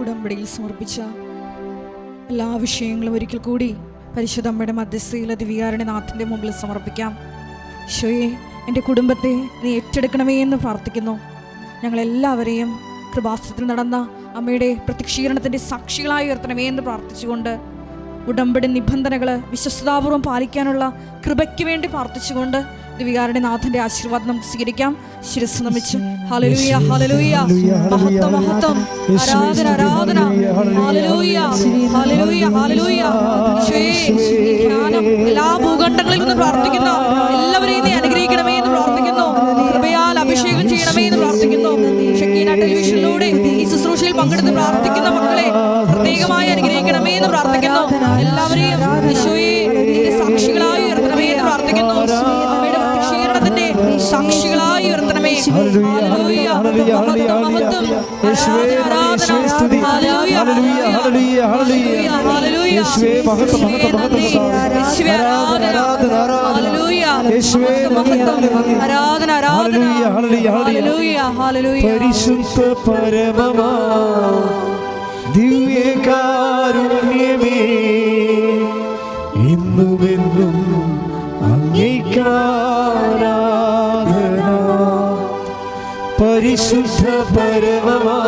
ഉടമ്പടിയിൽ സമർപ്പിച്ച എല്ലാ വിഷയങ്ങളും ഒരിക്കൽ കൂടി പരിശുദ്ധ അമ്മയുടെ മധ്യസ്ഥയിലെ ദിവ്യകാരുണ്യനാഥൻ്റെ മുമ്പിൽ സമർപ്പിക്കാം. ഈശോയെ, എൻ്റെ കുടുംബത്തെ നീ ഏറ്റെടുക്കണമേ എന്ന് പ്രാർത്ഥിക്കുന്നു. ഞങ്ങളെല്ലാവരെയും കൃപാസനത്തിൽ നടന്ന അമ്മയുടെ പ്രത്യക്ഷീകരണത്തിൻ്റെ സാക്ഷികളായി ഉയർത്തണമേ എന്ന് പ്രാർത്ഥിച്ചുകൊണ്ട് ഉടമ്പടി നിബന്ധനകൾ വിശ്വസ്തതാപൂർവ്വം പാലിക്കാനുള്ള കൃപയ്ക്ക് വേണ്ടി പ്രാർത്ഥിച്ചുകൊണ്ട് ദിവ്യകാരുണ്യനാഥന്റെ ആശീർവാദം നമുക്ക് സ്വീകരിക്കാം. ശിരസ്സ് നമിച്ച് ഹല്ലേലൂയ ഹല്ലേലൂയ മഹത്വം മഹത്വം ആരാധന ആരാധന ഹല്ലേലൂയ ഹല്ലേലൂയ ഹല്ലേലൂയ. ജ്ഞാനം എല്ലാ ഭൂഖണ്ഡങ്ങളിൽ നിന്ന് പ്രാർത്ഥിക്കുന്നു. എല്ലാവരെയും നീ അനുഗ്രഹിക്കണമേ എന്ന് പ്രാർത്ഥിക്കുന്നു. കൃപയാൽ അഭിഷേകം ചെയ്യണമേ എന്ന് പ്രാർത്ഥിക്കുന്നു. ഷക്കീന ടെലിവിഷനിലൂടെ ഈ ശുശ്രൂഷയിൽ പങ്കെടുത്ത് പ്രാർത്ഥിക്കുന്ന മക്കളെ പ്രത്യേകമായി അനുഗ്രഹിക്കണമേ എന്ന് പ്രാർത്ഥിക്കുന്നു. എല്ലാവരെയും യേശുവേ നിന്റെ സാക്ഷികളായി ഉയർത്തണമേ എന്ന് പ്രാർത്ഥിക്കുന്നു. അമ്മയുടെ പ്രത്യക്ഷീകരണത്തിന്റെ സാക്ഷികളായി ഉയർത്തണമേ. ഹല്ലേലൂയ മഹത്വം മഹത്വം ആരാധന ഹല്ലേലൂയ ഹല്ലേലൂയ ഹല്ലേലൂയ ഹല്ലേലൂയ യേശുവേ മഹത്വം മഹത്വം മഹത്വം യേശുവേ ആരാധന ഹല്ലേലൂയ യേശുവേ മഹത്വം ആരാധന ആരാധന ഹല്ലേലൂയ ഹല്ലേലൂയ ഹല്ലേലൂയ.
പരിശുദ്ധ പരമമാ ദിവ്യകാരുണ്യമേ എന്നുമെന്നും അങ്ങേക്കാരാധന. പരിശുദ്ധ പരമമാ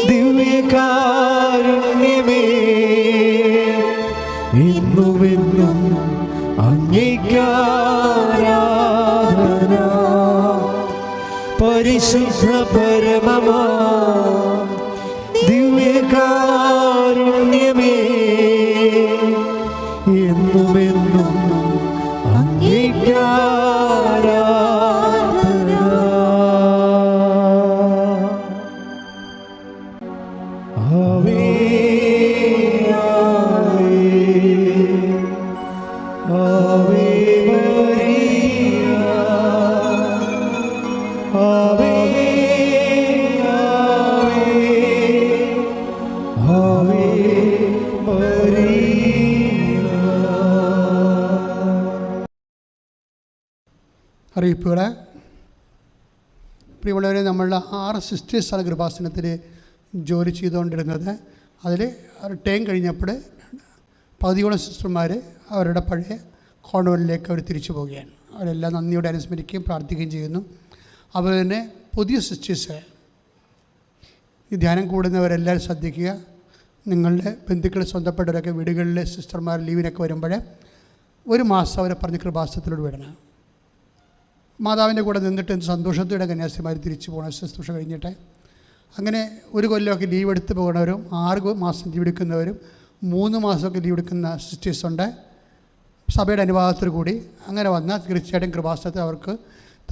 ദിവ്യകാരുണ്യമേ എന്നുമെന്നും അങ്ങേക്കാരാധന. പരിശുദ്ധ പരമമാ ദിവ്യകാരുണ്യമേ എന്നുമെന്നും അങ്ങേക്കാരാധന. ആവേ ആവേ മരിയ ആവേ ആവേ
പ്രിയമുള്ളവരെ, നമ്മളുടെ 6 സിസ്റ്റേഴ്സാണ് കൃപാസനത്തിൽ ജോലി ചെയ്തുകൊണ്ടിരുന്നത്. അതിൽ ടൈം കഴിഞ്ഞപ്പോൾ പകുതിയോളം സിസ്റ്റർമാർ അവരുടെ പഴയ കോൺവെൻറ്റിലേക്ക് അവർ തിരിച്ചു പോവുകയാണ്. അവരെല്ലാം നന്ദിയോടെ അനുസ്മരിക്കുകയും പ്രാർത്ഥിക്കുകയും ചെയ്യുന്നു. അതുപോലെ തന്നെ പുതിയ സിസ്റ്റേഴ്സ്, ഈ ധ്യാനം കൂടുന്നവരെല്ലാവരും ശ്രദ്ധിക്കുക. നിങ്ങളുടെ ബന്ധുക്കൾ, സ്വന്തപ്പെട്ടവരൊക്കെ വീടുകളിലെ സിസ്റ്റർമാർ ലീവിനൊക്കെ വരുമ്പോൾ 1 മാസം അവരെ പറഞ്ഞ് കൃപാസനത്തിലോട് വിടണം. മാതാവിൻ്റെ കൂടെ നിന്നിട്ട് സന്തോഷത്തോടെ കന്യാസിമാർ തിരിച്ചു പോകണം ശുശ്രൂഷ കഴിഞ്ഞിട്ട്. അങ്ങനെ 1 കൊല്ലമൊക്കെ ലീവ് എടുത്ത് പോകുന്നവരും 6 മാസം ലീവ് എടുക്കുന്നവരും 3 മാസമൊക്കെ ലീവ് എടുക്കുന്ന സിസ്റ്റേഴ്സുണ്ട്. സഭയുടെ അനുവാദത്തോടു കൂടി അങ്ങനെ വന്നാൽ തീർച്ചയായിട്ടും കൃപാസനത്തിൽ അവർക്ക്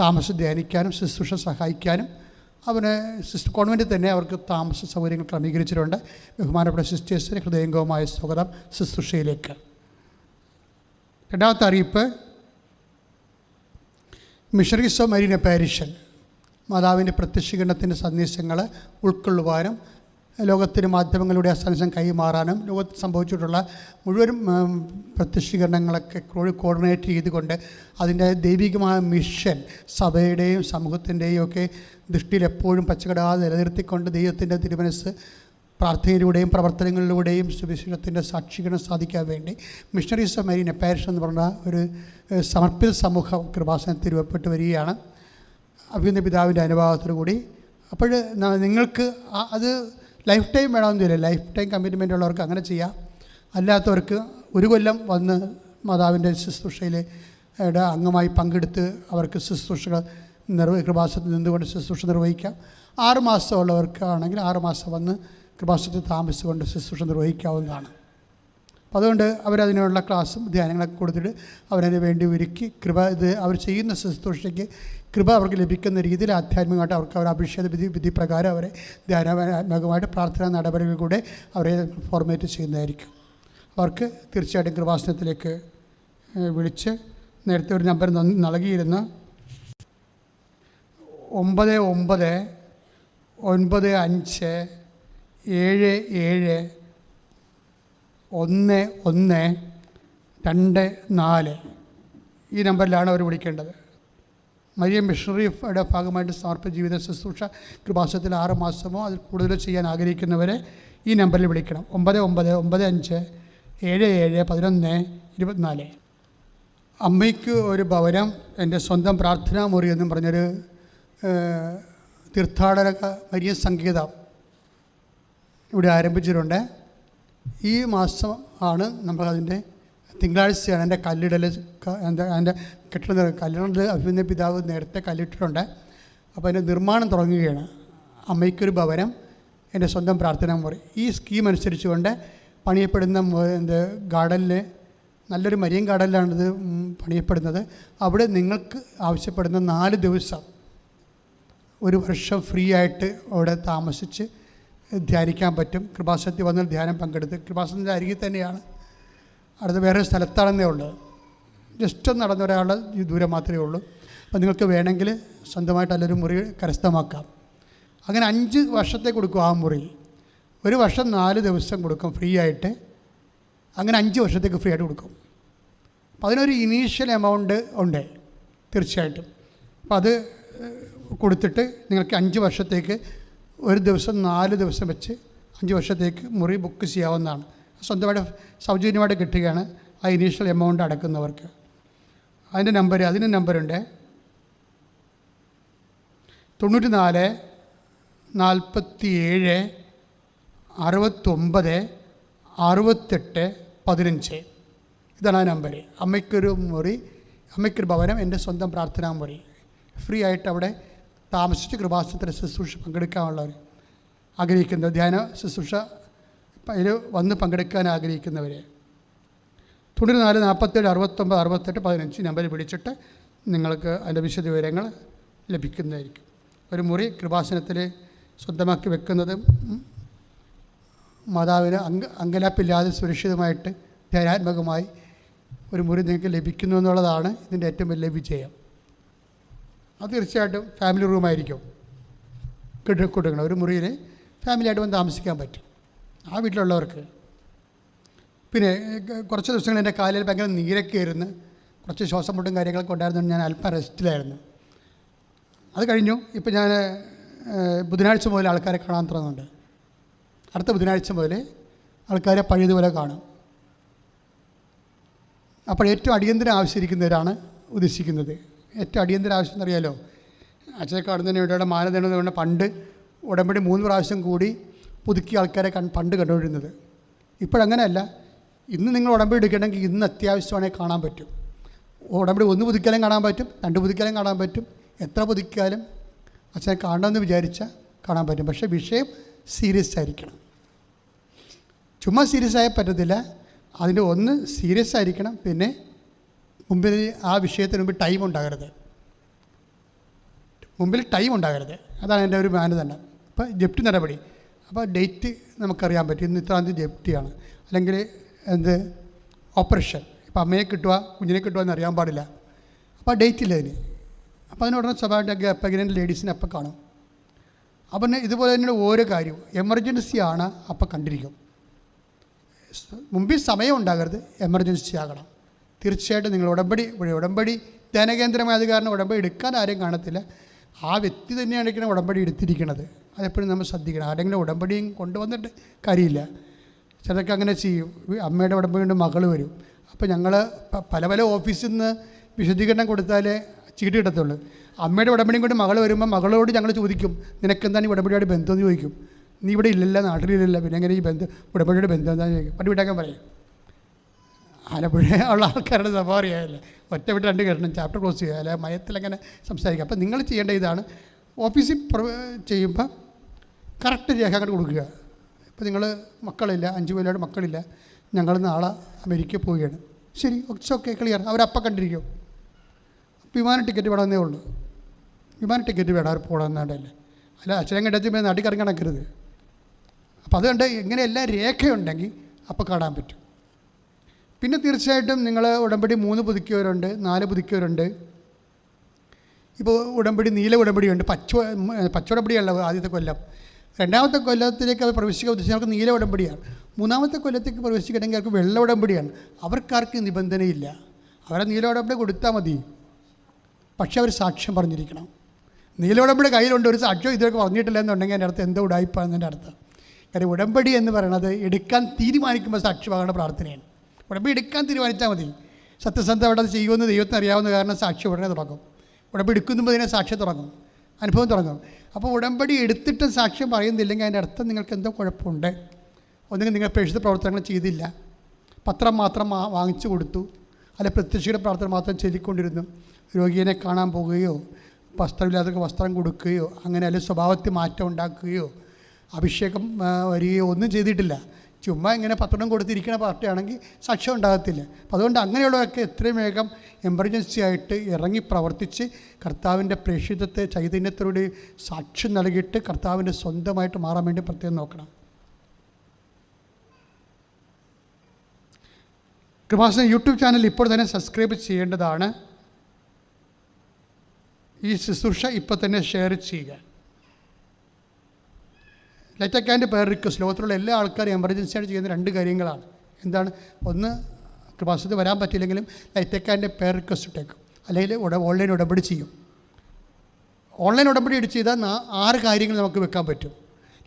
താമസം ധ്യാനിക്കാനും ശുശ്രൂഷ സഹായിക്കാനും അവന് കോൺവെൻറ്റിൽ തന്നെ അവർക്ക് താമസ സൗകര്യങ്ങൾ ക്രമീകരിച്ചിട്ടുണ്ട്. ബഹുമാനപ്പെട്ട സിസ്റ്റേഴ്സിന് ഹൃദയംഗവുമായ സ്വാഗതം ശുശ്രൂഷയിലേക്ക്. രണ്ടാമത്തെ അറിയിപ്പ്, മിഷണറീസ് ഓഫ് മരീൻ പാരിഷൻ മാതാവിൻ്റെ പ്രത്യക്ഷീകരണത്തിൻ്റെ സന്ദേശങ്ങൾ ഉൾക്കൊള്ളുവാനും ലോകത്തിന് മാധ്യമങ്ങളുടെ ആ സന്ദേശം കൈമാറാനും ലോകത്ത് സംഭവിച്ചിട്ടുള്ള മുഴുവൻ പ്രത്യക്ഷീകരണങ്ങളൊക്കെ കോർഡിനേറ്റ് ചെയ്തുകൊണ്ട് അതിൻ്റെ ദൈവികമായ മിഷൻ സഭയുടെയും സമൂഹത്തിൻ്റെയും ഒക്കെ ദൃഷ്ടിയിൽ എപ്പോഴും പച്ചക്കടാതെ നിലനിർത്തിക്കൊണ്ട് ദൈവത്തിൻ്റെ തിരുമനസ് പ്രാർത്ഥനയിലൂടെയും പ്രവർത്തനങ്ങളിലൂടെയും സുവിശേഷത്തിൻ്റെ സാക്ഷീകരണം സാധിക്കാൻ വേണ്ടി മിഷണറീസ് ഓഫ് മരീൻ പാരിഷൻ എന്ന് പറഞ്ഞ ഒരു സമർപ്പിത സമൂഹം കൃപാസനത്തിൽ രൂപപ്പെട്ട് വരികയാണ്. അഭിനന്ദ പിതാവിൻ്റെ അനുഭവത്തോടു കൂടി. അപ്പോൾ നിങ്ങൾക്ക് അത് ലൈഫ് ടൈം വേണമെന്നില്ല. ലൈഫ് ടൈം കമ്മിറ്റ്മെൻ്റ് ഉള്ളവർക്ക് അങ്ങനെ ചെയ്യാം. അല്ലാത്തവർക്ക് 1 കൊല്ലം വന്ന് മാതാവിൻ്റെ ശുശ്രൂഷയിൽ അംഗമായി പങ്കെടുത്ത് അവർക്ക് ശുശ്രൂഷകൾ കൃപാസനത്തിൽ നിന്നുകൊണ്ട് ശുശ്രൂഷ നിർവഹിക്കാം. 6 മാസം ഉള്ളവർക്കാണെങ്കിൽ 6 മാസം വന്ന് കൃപാസനത്തിൽ താമസിച്ചുകൊണ്ട് ശുശ്രൂഷ നിർവഹിക്കാവുന്നതാണ്. അപ്പോൾ അതുകൊണ്ട് അവരതിനുള്ള ക്ലാസ്സും ധ്യാനങ്ങളൊക്കെ കൊടുത്തിട്ട് അവരതിന് വേണ്ടി ഒരുക്കി അവർ ചെയ്യുന്ന ശുശ്രൂഷയ്ക്ക് കൃപ അവർക്ക് ലഭിക്കുന്ന രീതിയിൽ ആധ്യാത്മികമായിട്ട് അവർക്ക് അവർ അഭിഷേക വിധി പ്രകാരം അവരെ ധ്യാനാത്മകമായിട്ട് പ്രാർത്ഥനാ നടപടികൾ കൂടെ അവരെ ഫോർമേറ്റ് ചെയ്യുന്നതായിരിക്കും. അവർക്ക് തീർച്ചയായിട്ടും കൃപാസനത്തിലേക്ക് വിളിച്ച് നേരത്തെ ഒരു നമ്പർ നൽകിയിരുന്ന 9995771124 ഈ നമ്പറിലാണ് അവർ വിളിക്കേണ്ടത്. മരിയം മിഷണറിയുടെ ഭാഗമായിട്ട് സമർപ്പിത ജീവിത ശുശ്രൂഷ കൃപാസനത്തിൽ 6 മാസമോ അതിൽ കൂടുതലോ ചെയ്യാൻ ആഗ്രഹിക്കുന്നവരെ ഈ നമ്പറിൽ വിളിക്കണം. 9995771124. അമ്മയ്ക്ക് ഒരു ഭവനം, എൻ്റെ സ്വന്തം പ്രാർത്ഥനാ മുറി എന്നും പറഞ്ഞൊരു തീർത്ഥാടന മരിയ സംഗീതം ഇവിടെ ആരംഭിച്ചിട്ടുണ്ട്. ഈ മാസം ആണ് നമ്മളതിൻ്റെ തിങ്കളാഴ്ചയാണ് എൻ്റെ കല്ലിടൽ. എൻ്റെ കെട്ടിട കല്ലിടൽ അഭിനന്ദ പിതാവ് നേരത്തെ കല്ലിട്ടിട്ടുണ്ട്. അപ്പോൾ അതിൻ്റെ നിർമ്മാണം തുടങ്ങുകയാണ്. അമ്മയ്ക്കൊരു ഭവനം, എൻ്റെ സ്വന്തം പ്രാർത്ഥനാ മുറി. ഈ സ്കീം അനുസരിച്ചുകൊണ്ട് പണിയപ്പെടുന്ന ഗാർഡനിൽ നല്ലൊരു മരിയൻ ഗാർഡനിലാണിത് പണിയപ്പെടുന്നത്. അവിടെ നിങ്ങൾക്ക് ആവശ്യപ്പെടുന്ന 4 ദിവസം 1 വർഷം ഫ്രീ ആയിട്ട് അവിടെ താമസിച്ച് ധ്യാനിക്കാൻ പറ്റും. കൃപാസനത്തിൽ വന്ന് ധ്യാനം പങ്കെടുത്ത്, കൃപാസനത്തിൻ്റെ അരികിൽ തന്നെയാണ്, അടുത്ത് വേറെ സ്ഥലത്താണെന്നേ ഉള്ളൂ. ജസ്റ്റ് നടന്ന ഒരാളുടെ ദൂരം മാത്രമേ ഉള്ളൂ. അപ്പോൾ നിങ്ങൾക്ക് വേണമെങ്കിൽ സ്വന്തമായിട്ട് നല്ലൊരു മുറി കരസ്ഥമാക്കാം. അങ്ങനെ 5 വർഷത്തെ കൊടുക്കും ആ മുറി. 1 വർഷം 4 ദിവസം കൊടുക്കും ഫ്രീ ആയിട്ട്. അങ്ങനെ 5 വർഷത്തേക്ക് ഫ്രീ ആയിട്ട് കൊടുക്കും. അപ്പോൾ അതിനൊരു ഇനീഷ്യൽ എമൗണ്ട് ഉണ്ട് തീർച്ചയായിട്ടും. അപ്പോൾ അത് കൊടുത്തിട്ട് നിങ്ങൾക്ക് 5 വർഷത്തേക്ക് 1 ദിവസം 4 ദിവസം വെച്ച് 5 വർഷത്തേക്ക് മുറി ബുക്ക് ചെയ്യാവുന്നതാണ്. സ്വന്തമായിട്ട് സൗജന്യമായിട്ട് കിട്ടുകയാണ് ആ ഇനീഷ്യൽ എമൗണ്ട് അടക്കുന്നവർക്ക്. അതിന് നമ്പറുണ്ട് 94 47 69 68 15. ഇതാണ് ആ നമ്പർ. അമ്മയ്ക്കൊരു മുറി, അമ്മയ്ക്കൊരു ഭവനം, എൻ്റെ സ്വന്തം പ്രാർത്ഥനാ മുറി. ഫ്രീ ആയിട്ട് അവിടെ താമസിച്ച് കൃപാസനത്തിൻ്റെ ശുശ്രൂഷ പങ്കെടുക്കാനുള്ളവർ ആഗ്രഹിക്കുന്നത്, ധ്യാന ശുശ്രൂഷ അതിൽ വന്ന് പങ്കെടുക്കാൻ ആഗ്രഹിക്കുന്നവർ 94 47 69 68 15 നമ്പറിൽ വിളിച്ചിട്ട് നിങ്ങൾക്ക് അതിൻ്റെ വിശദ വിവരങ്ങൾ ലഭിക്കുന്നതായിരിക്കും. ഒരു മുറി കൃപാസനത്തിൽ സ്വന്തമാക്കി വെക്കുന്നത് മാതാവിന് അങ്കലാപ്പില്ലാതെ സുരക്ഷിതമായിട്ട് ധ്യാനാത്മകമായി ഒരു മുറി നിങ്ങൾക്ക് ലഭിക്കുന്നു എന്നുള്ളതാണ് ഇതിൻ്റെ ഏറ്റവും വലിയ വിജയം. അത് തീർച്ചയായിട്ടും ഫാമിലി റൂമായിരിക്കും കൊടുക്കണം. ഒരു മുറിയിൽ ഫാമിലിയായിട്ട് വന്ന് താമസിക്കാൻ പറ്റും ആ വീട്ടിലുള്ളവർക്ക്. പിന്നെ കുറച്ച് ദിവസങ്ങൾ എൻ്റെ കാലിൽ ഭയങ്കര നീരൊക്കെ ആയിരുന്നു, കുറച്ച് ശ്വാസം മുട്ടും കാര്യങ്ങളൊക്കെ ഉണ്ടായിരുന്നു. ഞാൻ അല്പം റെസ്റ്റിലായിരുന്നു. അത് കഴിഞ്ഞു. ഇപ്പം ഞാൻ ബുധനാഴ്ച മുതൽ ആൾക്കാരെ കാണാൻ തുടങ്ങുന്നുണ്ട്. അടുത്ത ബുധനാഴ്ച മുതൽ ആൾക്കാരെ പഴയതുപോലെ കാണും. അപ്പോൾ ഏറ്റവും അടിയന്തര ആവശ്യമിരിക്കുന്നവരാണ് ഉദ്ദേശിക്കുന്നത്. ഏറ്റവും അടിയന്തര ആവശ്യം എന്നറിയാലോ, അച്ഛനെ കാണുന്നതിന് വേണ്ടിയുടെ മാനദണ്ഡം കൊണ്ട് പണ്ട് ഉടമ്പടി 3 പ്രാവശ്യം കൂടി പുതുക്കിയ ആൾക്കാരെ പണ്ട് കണ്ടുകൊണ്ടിരുന്നത്. ഇപ്പോഴങ്ങനെയല്ല. ഇന്ന് നിങ്ങൾ ഉടമ്പടി എടുക്കണമെങ്കിൽ ഇന്ന് അത്യാവശ്യമാണെങ്കിൽ കാണാൻ പറ്റും. ഉടമ്പടി 1 പുതുക്കിയാലും കാണാൻ പറ്റും, 2 പുതുക്കിയാലും കാണാൻ പറ്റും, എത്ര പുതുക്കിയാലും അച്ഛനെ കാണണമെന്ന് വിചാരിച്ചാൽ കാണാൻ പറ്റും. പക്ഷേ വിഷയം സീരിയസ് ആയിരിക്കണം. ചുമ്മാ സീരിയസ് ആയാൽ പറ്റത്തില്ല. അതിൻ്റെ ഒന്ന് സീരിയസ് ആയിരിക്കണം. പിന്നെ മുമ്പിൽ ആ വിഷയത്തിന് മുമ്പ് ടൈം ഉണ്ടാകരുത്. അതാണ് എൻ്റെ ഒരു മാനദണ്ഡം. ഇപ്പോൾ ജപ്തി നടപടി, അപ്പോൾ ഡേറ്റ് നമുക്കറിയാൻ പറ്റും. ഇന്ന് ഇത്രാം തീയതി ജപ്തിയാണ്, അല്ലെങ്കിൽ ഓപ്പറേഷൻ. ഇപ്പോൾ അമ്മയെ കിട്ടുക കുഞ്ഞിനെ കിട്ടുക എന്ന് അറിയാൻ പാടില്ല. അപ്പോൾ ഡേറ്റ് ഇല്ല അതിന്. അപ്പോൾ അതിനുടനെ സ്വാഭാവികമായിട്ട് പ്രഗ്നൻ്റ് ലേഡീസിനെ അപ്പം കാണും. അപ്പം ഇതുപോലെ തന്നെ ഓരോ കാര്യവും എമർജൻസി ആണ് അപ്പം കണ്ടിരിക്കും. മുമ്പിൽ സമയം ഉണ്ടാകരുത്, എമർജൻസി ആകണം. തീർച്ചയായിട്ടും നിങ്ങൾ ഉടമ്പടി ധ്യാനകേന്ദ്രമായത് കാരണം ഉടമ്പടി എടുക്കാൻ ആരും കാണത്തില്ല. ആ വ്യക്തി തന്നെയാണ് ഉടമ്പടി എടുത്തിരിക്കുന്നത്. അതെപ്പോഴും നമ്മൾ ശ്രദ്ധിക്കണം. ആരെങ്കിലും ഉടമ്പടിയും കൊണ്ടുവന്നിട്ട് കാര്യമില്ല. ചിലർക്ക് അങ്ങനെ ചെയ്യും. അമ്മയുടെ ഉടമ്പടി കൊണ്ട് മകൾ വരും. അപ്പോൾ ഞങ്ങൾ പല ഓഫീസിൽ നിന്ന് വിശദീകരണം കൊടുത്താലേ ചീട്ട് കിട്ടത്തുള്ളൂ. അമ്മയുടെ ഉടമ്പടിയും കൊണ്ട് മകൾ വരുമ്പോൾ മകളോട് ഞങ്ങൾ ചോദിക്കും, നിനക്കെന്താണ് ഈ ഉടമ്പടിയോട് ബന്ധമെന്ന് ചോദിക്കും. നീ ഇവിടെ ഇല്ലല്ലോ, നാട്ടിലില്ലല്ലോ, പിന്നെ എങ്ങനെ ഈ ഉടമ്പടിയുടെ ബന്ധം എന്താണെന്ന് ചോദിക്കും. പട്ടി വിട്ടാക്കാൻ പറയും. ആലപ്പുഴ ഉള്ള ആൾക്കാരുടെ സ്വഭാവം അറിയാമല്ലേ, ഒറ്റ വിട്ട് 2 കേട്ടണം, ചാപ്റ്റർ ക്ലോസ് ചെയ്യുക, അല്ലെ മയത്തിലങ്ങനെ സംസാരിക്കുക. അപ്പോൾ നിങ്ങൾ ചെയ്യേണ്ട ഇതാണ്, ഓഫീസിൽ ചെയ്യുമ്പോൾ കറക്റ്റ് രേഖ അങ്ങോട്ട് കൊടുക്കുക. ഇപ്പോൾ നിങ്ങൾ മക്കളില്ല, 5 കൊല്ലമായിട്ട് മക്കളില്ല, ഞങ്ങൾ നാളെ അമേരിക്കയിൽ പോവുകയാണ്. ശരി, ഓക്കെ, ക്ലിയർ. അവരപ്പം കണ്ടിരിക്കും. വിമാന ടിക്കറ്റ് വേണമെന്നേ ഉള്ളൂ. വിമാന ടിക്കറ്റ് വേണം അവർ പോകണമെന്നാണ്ടല്ലേ. അല്ല അച്ഛനെ കണ്ടെത്തുമ്പോൾ നാട്ടിൽ കറങ്ങി നടക്കരുത്. അപ്പോൾ അതുകൊണ്ട് ഇങ്ങനെയെല്ലാം രേഖയുണ്ടെങ്കിൽ അപ്പോൾ കാണാൻ പറ്റും. പിന്നെ തീർച്ചയായിട്ടും നിങ്ങൾ ഉടമ്പടി 3 പുതുക്കിയവരുണ്ട്, 4 പുതുക്കിയവരുണ്ട്. ഇപ്പോൾ ഉടമ്പടി നീല ഉടമ്പടിയുണ്ട്, പച്ച ഉടമ്പടിയല്ല ആദ്യത്തെ കൊല്ലം. 2ാമത്തെ കൊല്ലത്തിലേക്ക് അവർ പ്രവേശിക്കാൻ ഉദ്ദേശിച്ച് അവർക്ക് നീല ഉടമ്പടിയാണ്. 3ാമത്തെ കൊല്ലത്തേക്ക് പ്രവേശിക്കണമെങ്കിൽ അവർക്ക് വെള്ള ഉടമ്പടിയാണ്. അവർക്കാർക്ക് നിബന്ധനയില്ല. അവരെ നീല ഉടമ്പടി കൊടുത്താൽ മതി. പക്ഷേ അവർ സാക്ഷ്യം പറഞ്ഞിരിക്കണം. നീല ഉടമ്പടി കയ്യിലുണ്ട്, ഒരു സാക്ഷ്യം ഇതൊക്കെ പറഞ്ഞിട്ടില്ല എന്നുണ്ടെങ്കിൽ എൻ്റെ അടുത്ത് എന്തോ ഉടായിപ്പാണെന്നതിൻ്റെ അർത്ഥം. കാര്യം ഉടമ്പടി എന്ന് പറയുന്നത് എടുക്കാൻ തീരുമാനിക്കുമ്പോൾ സാക്ഷ്യമാകേണ്ട പ്രാർത്ഥനയാണ്. ഉടമ്പടി എടുക്കാൻ തീരുമാനിച്ചാൽ മതി. സത്യസന്ധ അവിടെ അത് ചെയ്യുമെന്ന് ദൈവത്തിന് അറിയാവുന്ന കാരണം സാക്ഷ്യം ഉടനെ തുടങ്ങും. ഉടമ്പടി എടുക്കുമ്പോൾ ഇതിനെ സാക്ഷ്യം തുടങ്ങും, അനുഭവം തുടങ്ങും. അപ്പോൾ ഉടമ്പടി എടുത്തിട്ട് സാക്ഷ്യം പറയുന്നില്ലെങ്കിൽ അതിൻ്റെ അർത്ഥം നിങ്ങൾക്ക് എന്തോ കുഴപ്പമുണ്ട്. ഒന്നുകിൽ നിങ്ങൾ പ്രേക്ഷിത പ്രവർത്തനങ്ങൾ ചെയ്തില്ല, പത്രം മാത്രം വാങ്ങിച്ചു കൊടുത്തു, അല്ലെ പ്രത്യക്ഷയുടെ പ്രാർത്ഥന മാത്രം ചൊല്ലിക്കൊണ്ടിരുന്നു, രോഗിയെ കാണാൻ പോവുകയോ വസ്ത്രമില്ലാത്തവർക്ക് വസ്ത്രം കൊടുക്കുകയോ അങ്ങനെ അല്ലെങ്കിൽ സ്വഭാവത്തിൽ മാറ്റം ഉണ്ടാക്കുകയോ അഭിഷേകം വരികയോ ഒന്നും ചെയ്തിട്ടില്ല. ചുമ്മാ ഇങ്ങനെ പത്രം കൊടുത്തിരിക്കുന്ന പാർട്ടിയാണെങ്കിൽ സാക്ഷ്യം ഉണ്ടാകത്തില്ല. അപ്പം അതുകൊണ്ട് അങ്ങനെയുള്ളവരൊക്കെ എത്രയും വേഗം എമർജൻസി ആയിട്ട് ഇറങ്ങി പ്രവർത്തിച്ച് കർത്താവിൻ്റെ പ്രേക്ഷിതത്തെ ചൈതന്യത്തോടെ സാക്ഷ്യം നൽകിയിട്ട് കർത്താവിൻ്റെ സ്വന്തമായിട്ട് മാറാൻ വേണ്ടി പ്രത്യേകം നോക്കണം. കൃപാസന യൂട്യൂബ് ചാനൽ ഇപ്പോൾ തന്നെ സബ്സ്ക്രൈബ് ചെയ്യേണ്ടതാണ്. ഈ ശുശ്രൂഷ ഇപ്പോൾ തന്നെ ഷെയർ ചെയ്യുക. ലൈറ്റക്കാൻ്റെ പേർ റിക്വസ്റ്റ് ലോകത്തിലുള്ള എല്ലാ ആൾക്കാരും എമർജൻസിയായിട്ട് ചെയ്യുന്ന 2 കാര്യങ്ങളാണ്. എന്താണ്? ഒന്ന്, കൃപാസനത്തിൽ വരാൻ പറ്റില്ലെങ്കിലും ലൈറ്റക്കാൻ്റെ പേർ റിക്വസ്റ്റ് ഇട്ടേക്കും, അല്ലെങ്കിൽ ഓൺലൈൻ ഉടമ്പടി ചെയ്യും. ഓൺലൈൻ ഉടമ്പടി ചെയ്താൽ 6 കാര്യങ്ങൾ നമുക്ക് വെക്കാൻ പറ്റും.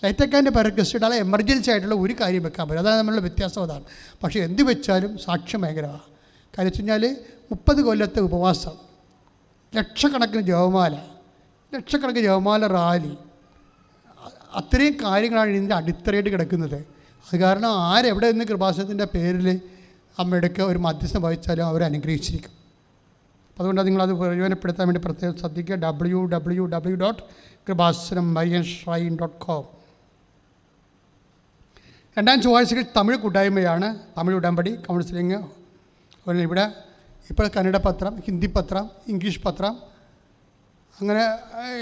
ലൈറ്റക്കാൻ്റെ പേർ റിക്വസ്റ്റ് ഇട്ടാൽ എമർജൻസി ആയിട്ടുള്ള ഒരു കാര്യം വെക്കാൻ പറ്റും. അതാണ് നമ്മളുടെ വ്യത്യാസം. അതാണ്. പക്ഷേ എന്ത് വെച്ചാലും സാക്ഷ്യം ഭയങ്കരമാണ്. കാര്യം വെച്ച് കഴിഞ്ഞാൽ 30 കൊല്ലത്തെ ഉപവാസം, ലക്ഷക്കണക്കിന് ജപമാല റാലി, അത്രയും കാര്യങ്ങളാണ് ഇതിൻ്റെ അടിത്തറയായിട്ട് കിടക്കുന്നത്. അത് കാരണം ആരെവിടെ നിന്ന് കൃപാസനത്തിൻ്റെ പേരിൽ അമ്മയെടുക്കുക ഒരു മധ്യസ്ഥം വഹിച്ചാലും അവരെ അനുഗ്രഹിച്ചിരിക്കും. അതുകൊണ്ട് നിങ്ങളത് പ്രയോജനപ്പെടുത്താൻ വേണ്ടി പ്രത്യേകം ശ്രദ്ധിക്കുക. www.kribasanam.com. 2ാം ചൊവ്വാഴ്ചകൾ തമിഴ് കൂട്ടായ്മയാണ്. തമിഴ് ഉടമ്പടി കൗൺസിലിങ്. അതുപോലെ ഇവിടെ ഇപ്പോൾ കന്നഡ പത്രം, ഹിന്ദി പത്രം, ഇംഗ്ലീഷ് പത്രം, അങ്ങനെ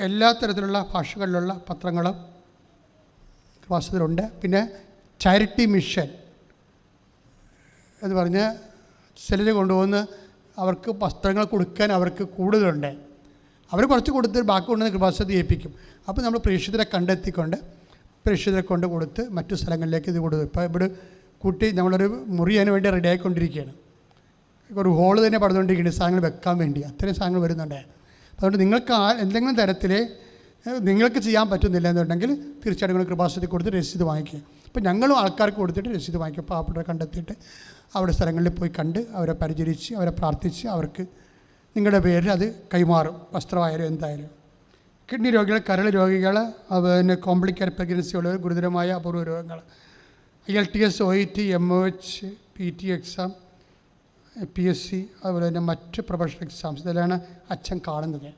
എല്ലാ തരത്തിലുള്ള ഭാഷകളിലുള്ള പത്രങ്ങളും ക്ലാസ്സിലുണ്ട്. പിന്നെ ചാരിറ്റി മിഷൻ എന്ന് പറഞ്ഞ് ചിലർ കൊണ്ടുവന്ന് അവർക്ക് വസ്ത്രങ്ങൾ കൊടുക്കാൻ അവർക്ക് കൂടുതലുണ്ട്. അവർ കുറച്ച് കൊടുത്ത് ബാക്കി കൊണ്ടുവന്ന് കൃപാസനത്തിൽ ഏൽപ്പിക്കും. അപ്പോൾ നമ്മൾ പ്രേക്ഷിതരെ കണ്ടെത്തിക്കൊണ്ട് പ്രേക്ഷിതരെ കൊണ്ട് കൊടുത്ത് മറ്റു സ്ഥലങ്ങളിലേക്ക് ഇത് കൊടുത്തു. ഇപ്പോൾ ഇവിടെ കൂട്ടി നമ്മളൊരു മുറി അതിന് വേണ്ടി റെഡി ആയിക്കൊണ്ടിരിക്കുകയാണ്. ഒരു ഹോള് തന്നെ പടുത്തുകൊണ്ടിരിക്കുകയാണ് സാധനങ്ങൾ വെക്കാൻ വേണ്ടി. അത്രയും സാധനങ്ങൾ വരുന്നുണ്ട്. അതുകൊണ്ട് നിങ്ങൾക്ക് എന്തെങ്കിലും തരത്തിൽ നിങ്ങൾക്ക് ചെയ്യാൻ പറ്റുന്നില്ല എന്നുണ്ടെങ്കിൽ തീർച്ചയായിട്ടും നിങ്ങൾ കൃപാസനത്തിൽ കൊടുത്ത് രസീത് വാങ്ങിക്കുക. അപ്പോൾ ഞങ്ങളും ആൾക്കാർക്ക് കൊടുത്തിട്ട് രസീത് വാങ്ങിക്കും. പാവപ്പെട്ടവരെ കണ്ടെത്തിയിട്ട് അവിടെ സ്ഥലങ്ങളിൽ പോയി കണ്ട് അവരെ പരിചരിച്ച് അവരെ പ്രാർത്ഥിച്ച് അവർക്ക് നിങ്ങളുടെ പേരിൽ അത് കൈമാറും, വസ്ത്രമായാലും എന്തായാലും. കിഡ്നി രോഗികൾ, കരൾ രോഗികൾ, പിന്നെ കോംപ്ലിക്കേറ്റഡ് പ്രഗ്നൻസി ഉള്ളവർ, ഗുരുതരമായ അപൂർവ രോഗങ്ങൾ, IELTS, OET, MOH, PT exam, PSC, അതുപോലെ തന്നെ മറ്റ് പ്രൊഫഷണൽ എക്സാംസ് ഇതെല്ലാം അച്ഛൻ കാണുന്നത്.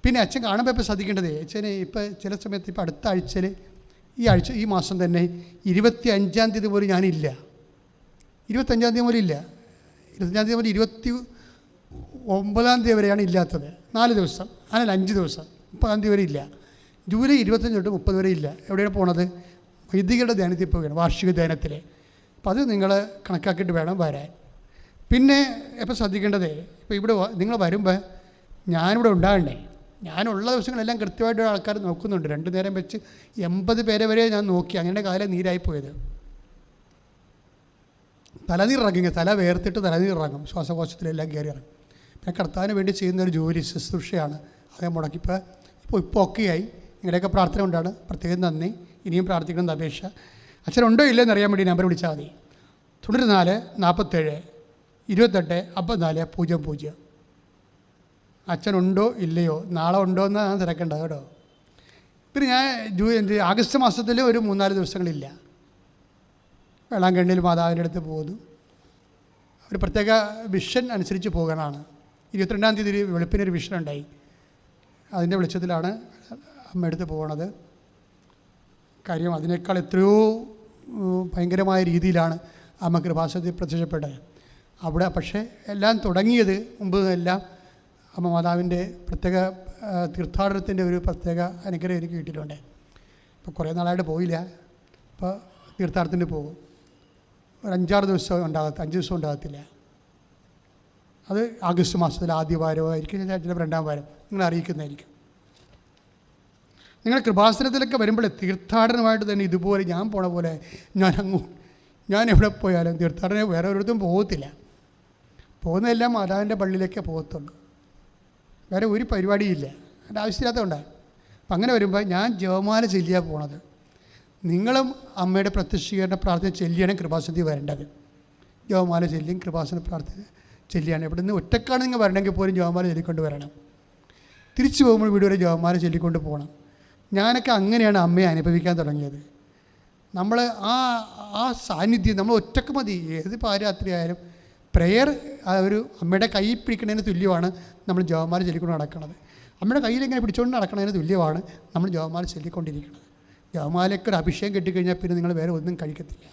പിന്നെ അച്ഛൻ കാണുമ്പോൾ ഇപ്പോൾ ശ്രദ്ധിക്കേണ്ടത് അച്ഛന് ഇപ്പോൾ ചില സമയത്ത് ഇപ്പോൾ അടുത്ത ആഴ്ചയിൽ ഈ മാസം തന്നെ 25-ാം തീയതി പോലും ഞാനില്ല. 25-ാം തീയതി പോലും ഇല്ല. 25-ാം തീയതി മുതൽ 29-ാം തീയതി വരെയാണ് ഇല്ലാത്തത്. 4 ദിവസം, അങ്ങനെ 5 ദിവസം. 30-ാം തീയതി വരെ ഇല്ല. ജൂലൈ 25 തൊട്ട് 30 വരെ ഇല്ല. എവിടെയാണ് പോണത്? വൈദികരുടെ ധ്യാനത്തിൽ പോവുകയാണ്, വാർഷിക ധ്യാനത്തിൽ. അപ്പോൾ അത് നിങ്ങൾ കണക്കാക്കിയിട്ട് വേണം വരാൻ. പിന്നെ ഇപ്പോൾ ശ്രദ്ധിക്കേണ്ടത്, ഇപ്പോൾ ഇവിടെ നിങ്ങൾ വരുമ്പോൾ ഞാനിവിടെ ഉണ്ടാകണ്ടേ. ഞാനുള്ള ദിവസങ്ങളെല്ലാം കൃത്യമായിട്ട് ആൾക്കാർ നോക്കുന്നുണ്ട്. 2 നേരം വെച്ച് 80 പേരെ വരെ ഞാൻ നോക്കി. അങ്ങനെ കാലം നീരായിപ്പോയത്. തലനീറിറങ്ങുക, തല വേർത്തിട്ട് തലനീറിറങ്ങും, ശ്വാസകോശത്തിലെല്ലാം കയറി ഇറങ്ങും. ഞാൻ കർത്താവിന് വേണ്ടി ചെയ്യുന്നൊരു ജോലി, ശുശ്രൂഷയാണ്. അതേ മുടക്കി ഇപ്പോൾ ഒക്കെയായി. നിങ്ങളുടെയൊക്കെ പ്രാർത്ഥന കൊണ്ടാണ്. പ്രത്യേകം നന്ദി. ഇനിയും പ്രാർത്ഥിക്കണമെന്ന് അപേക്ഷ. അച്ഛനുണ്ടോ ഇല്ലെന്ന് അറിയാൻ വേണ്ടി നമ്പർ വിളിച്ചാൽ മതി. 94 47 28 54 00. അച്ഛനുണ്ടോ ഇല്ലയോ, നാളെ ഉണ്ടോ എന്ന് ഞാൻ തിരക്കേണ്ട കേട്ടോ. പിന്നെ ഞാൻ ആഗസ്റ്റ് മാസത്തിൽ ഒരു 3-4 ദിവസങ്ങളില്ല. വേളാങ്കണ്ണിയിൽ മാതാവിൻ്റെ അടുത്ത് പോകുന്നു. ഒരു പ്രത്യേക വിഷൻ അനുസരിച്ച് പോകാനാണ്. 22-ാം തീയതി വെളുപ്പിനൊരു വിഷൻ ഉണ്ടായി. അതിൻ്റെ വെളിച്ചത്തിലാണ് അമ്മയെടുത്ത് പോകണത്. കാര്യം അതിനേക്കാൾ എത്രയോ ഭയങ്കരമായ രീതിയിലാണ് അമ്മ കൃപാസനത്തിൽ പ്രത്യക്ഷപ്പെട്ടത്. അവിടെ പക്ഷേ എല്ലാം തുടങ്ങിയത് മുമ്പ് എല്ലാം അമ്മ മാതാവിൻ്റെ പ്രത്യേക തീർത്ഥാടനത്തിൻ്റെ ഒരു പ്രത്യേക അനുഗ്രഹം എനിക്ക് കിട്ടിയിട്ടുണ്ട്. ഇപ്പോൾ കുറേ നാളായിട്ട് പോയില്ല. ഇപ്പോൾ തീർത്ഥാടനത്തിന് പോകും. ഒരു 5-6 ദിവസം 5 ദിവസം ഉണ്ടാകത്തില്ല. അത് ആഗസ്റ്റ് മാസത്തിൽ ആദ്യ വാരമായിരിക്കും, ചിലപ്പോൾ 2-ാം വാരം. നിങ്ങൾ അറിയിക്കുന്നതായിരിക്കും. നിങ്ങൾ കൃപാസനത്തിലൊക്കെ വരുമ്പോൾ തീർത്ഥാടനമായിട്ട് തന്നെ ഇതുപോലെ ഞാൻ പോണ പോലെ ഞാൻ എവിടെ പോയാലും തീർത്ഥാടനം വേറെ ഒരിടത്തും പോകത്തില്ല. പോകുന്നതെല്ലാം മാതാവിൻ്റെ പള്ളിയിലേക്കേ പോകത്തുള്ളൂ. വേറെ ഒരു പരിപാടിയില്ല. അതിൻ്റെ ആവശ്യമില്ലാത്തതുകൊണ്ടാണ്. അപ്പം അങ്ങനെ വരുമ്പോൾ ഞാൻ ജപമാല ചൊല്ലിയാണ് പോണത്. നിങ്ങളും അമ്മയുടെ പ്രത്യക്ഷീകരണ പ്രാർത്ഥന ചൊല്ലിയാണ് കൃപാസനത്തിൽ വരേണ്ടത്. ജപമാല ചൊല്ലിയും കൃപാസന പ്രാർത്ഥന ചൊല്ലിയാണ്. ഇവിടെ നിന്ന് ഒറ്റക്കാണ് നിങ്ങൾ വരണമെങ്കിൽ പോലും ജപമാല ചൊല്ലിക്കൊണ്ട് വരണം. തിരിച്ചു പോകുമ്പോൾ വീട് വരെ ജപമാല ചൊല്ലിക്കൊണ്ട് പോകണം. ഞാനൊക്കെ അങ്ങനെയാണ് അമ്മയെ അനുഭവിക്കാൻ തുടങ്ങിയത്. നമ്മൾ ആ സാന്നിധ്യം നമ്മൾ ഒറ്റക്ക് മതി. ഏത് പാരാത്രി ആയാലും പ്രെയർ ഒരു അമ്മയുടെ കൈ പിടിക്കുന്നതിന് തുല്യമാണ് നമ്മൾ ജപമാല ചൊല്ലിക്കൊണ്ട് നടക്കുന്നത്. അമ്മയുടെ കയ്യിലിങ്ങനെ പിടിച്ചുകൊണ്ട് നടക്കുന്നതിന് തുല്യമാണ് നമ്മൾ ജപമാല ചൊല്ലിക്കൊണ്ടിരിക്കുന്നത്. ജപമാലയ്ക്ക് ഒരു അഭിഷേകം കിട്ടിക്കഴിഞ്ഞാൽ പിന്നെ നിങ്ങൾ വേറെ ഒന്നും കഴിക്കത്തില്ല.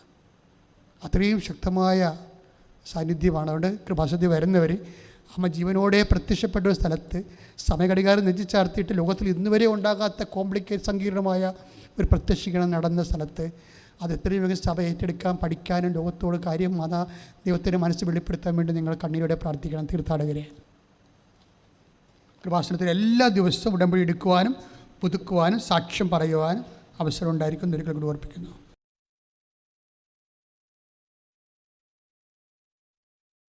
അത്രയും ശക്തമായ സാന്നിധ്യമാണ്. അതുകൊണ്ട് കൃപാസനത്തിൽ വരുന്നവർ അമ്മ ജീവനോടെ പ്രത്യക്ഷപ്പെട്ട ഒരു സ്ഥലത്ത് സമയഘടികാരം നെഞ്ചിച്ചാർത്തിയിട്ട് ലോകത്തിൽ ഇന്നുവരെ ഉണ്ടാകാത്ത സങ്കീർണമായ ഒരു പ്രത്യക്ഷീകരണം നടന്ന സ്ഥലത്ത് അത് എത്രയും വേഗം സഭ ഏറ്റെടുക്കാൻ പഠിക്കാനും ലോകത്തോട് കാര്യം ദൈവത്തിൻ്റെ മനസ്സ് വെളിപ്പെടുത്താൻ വേണ്ടി നിങ്ങൾ കണ്ണീരോടെ പ്രാർത്ഥിക്കണം. തീർത്ഥാടകരെ കൃപാസനത്തിൽ എല്ലാ ദിവസവും ഉടമ്പടി എടുക്കുവാനും പുതുക്കുവാനും സാക്ഷ്യം പറയുവാനും അവസരം ഉണ്ടായിരിക്കും. ഒരിക്കൽ കൂടി ഓർപ്പിക്കുന്നു.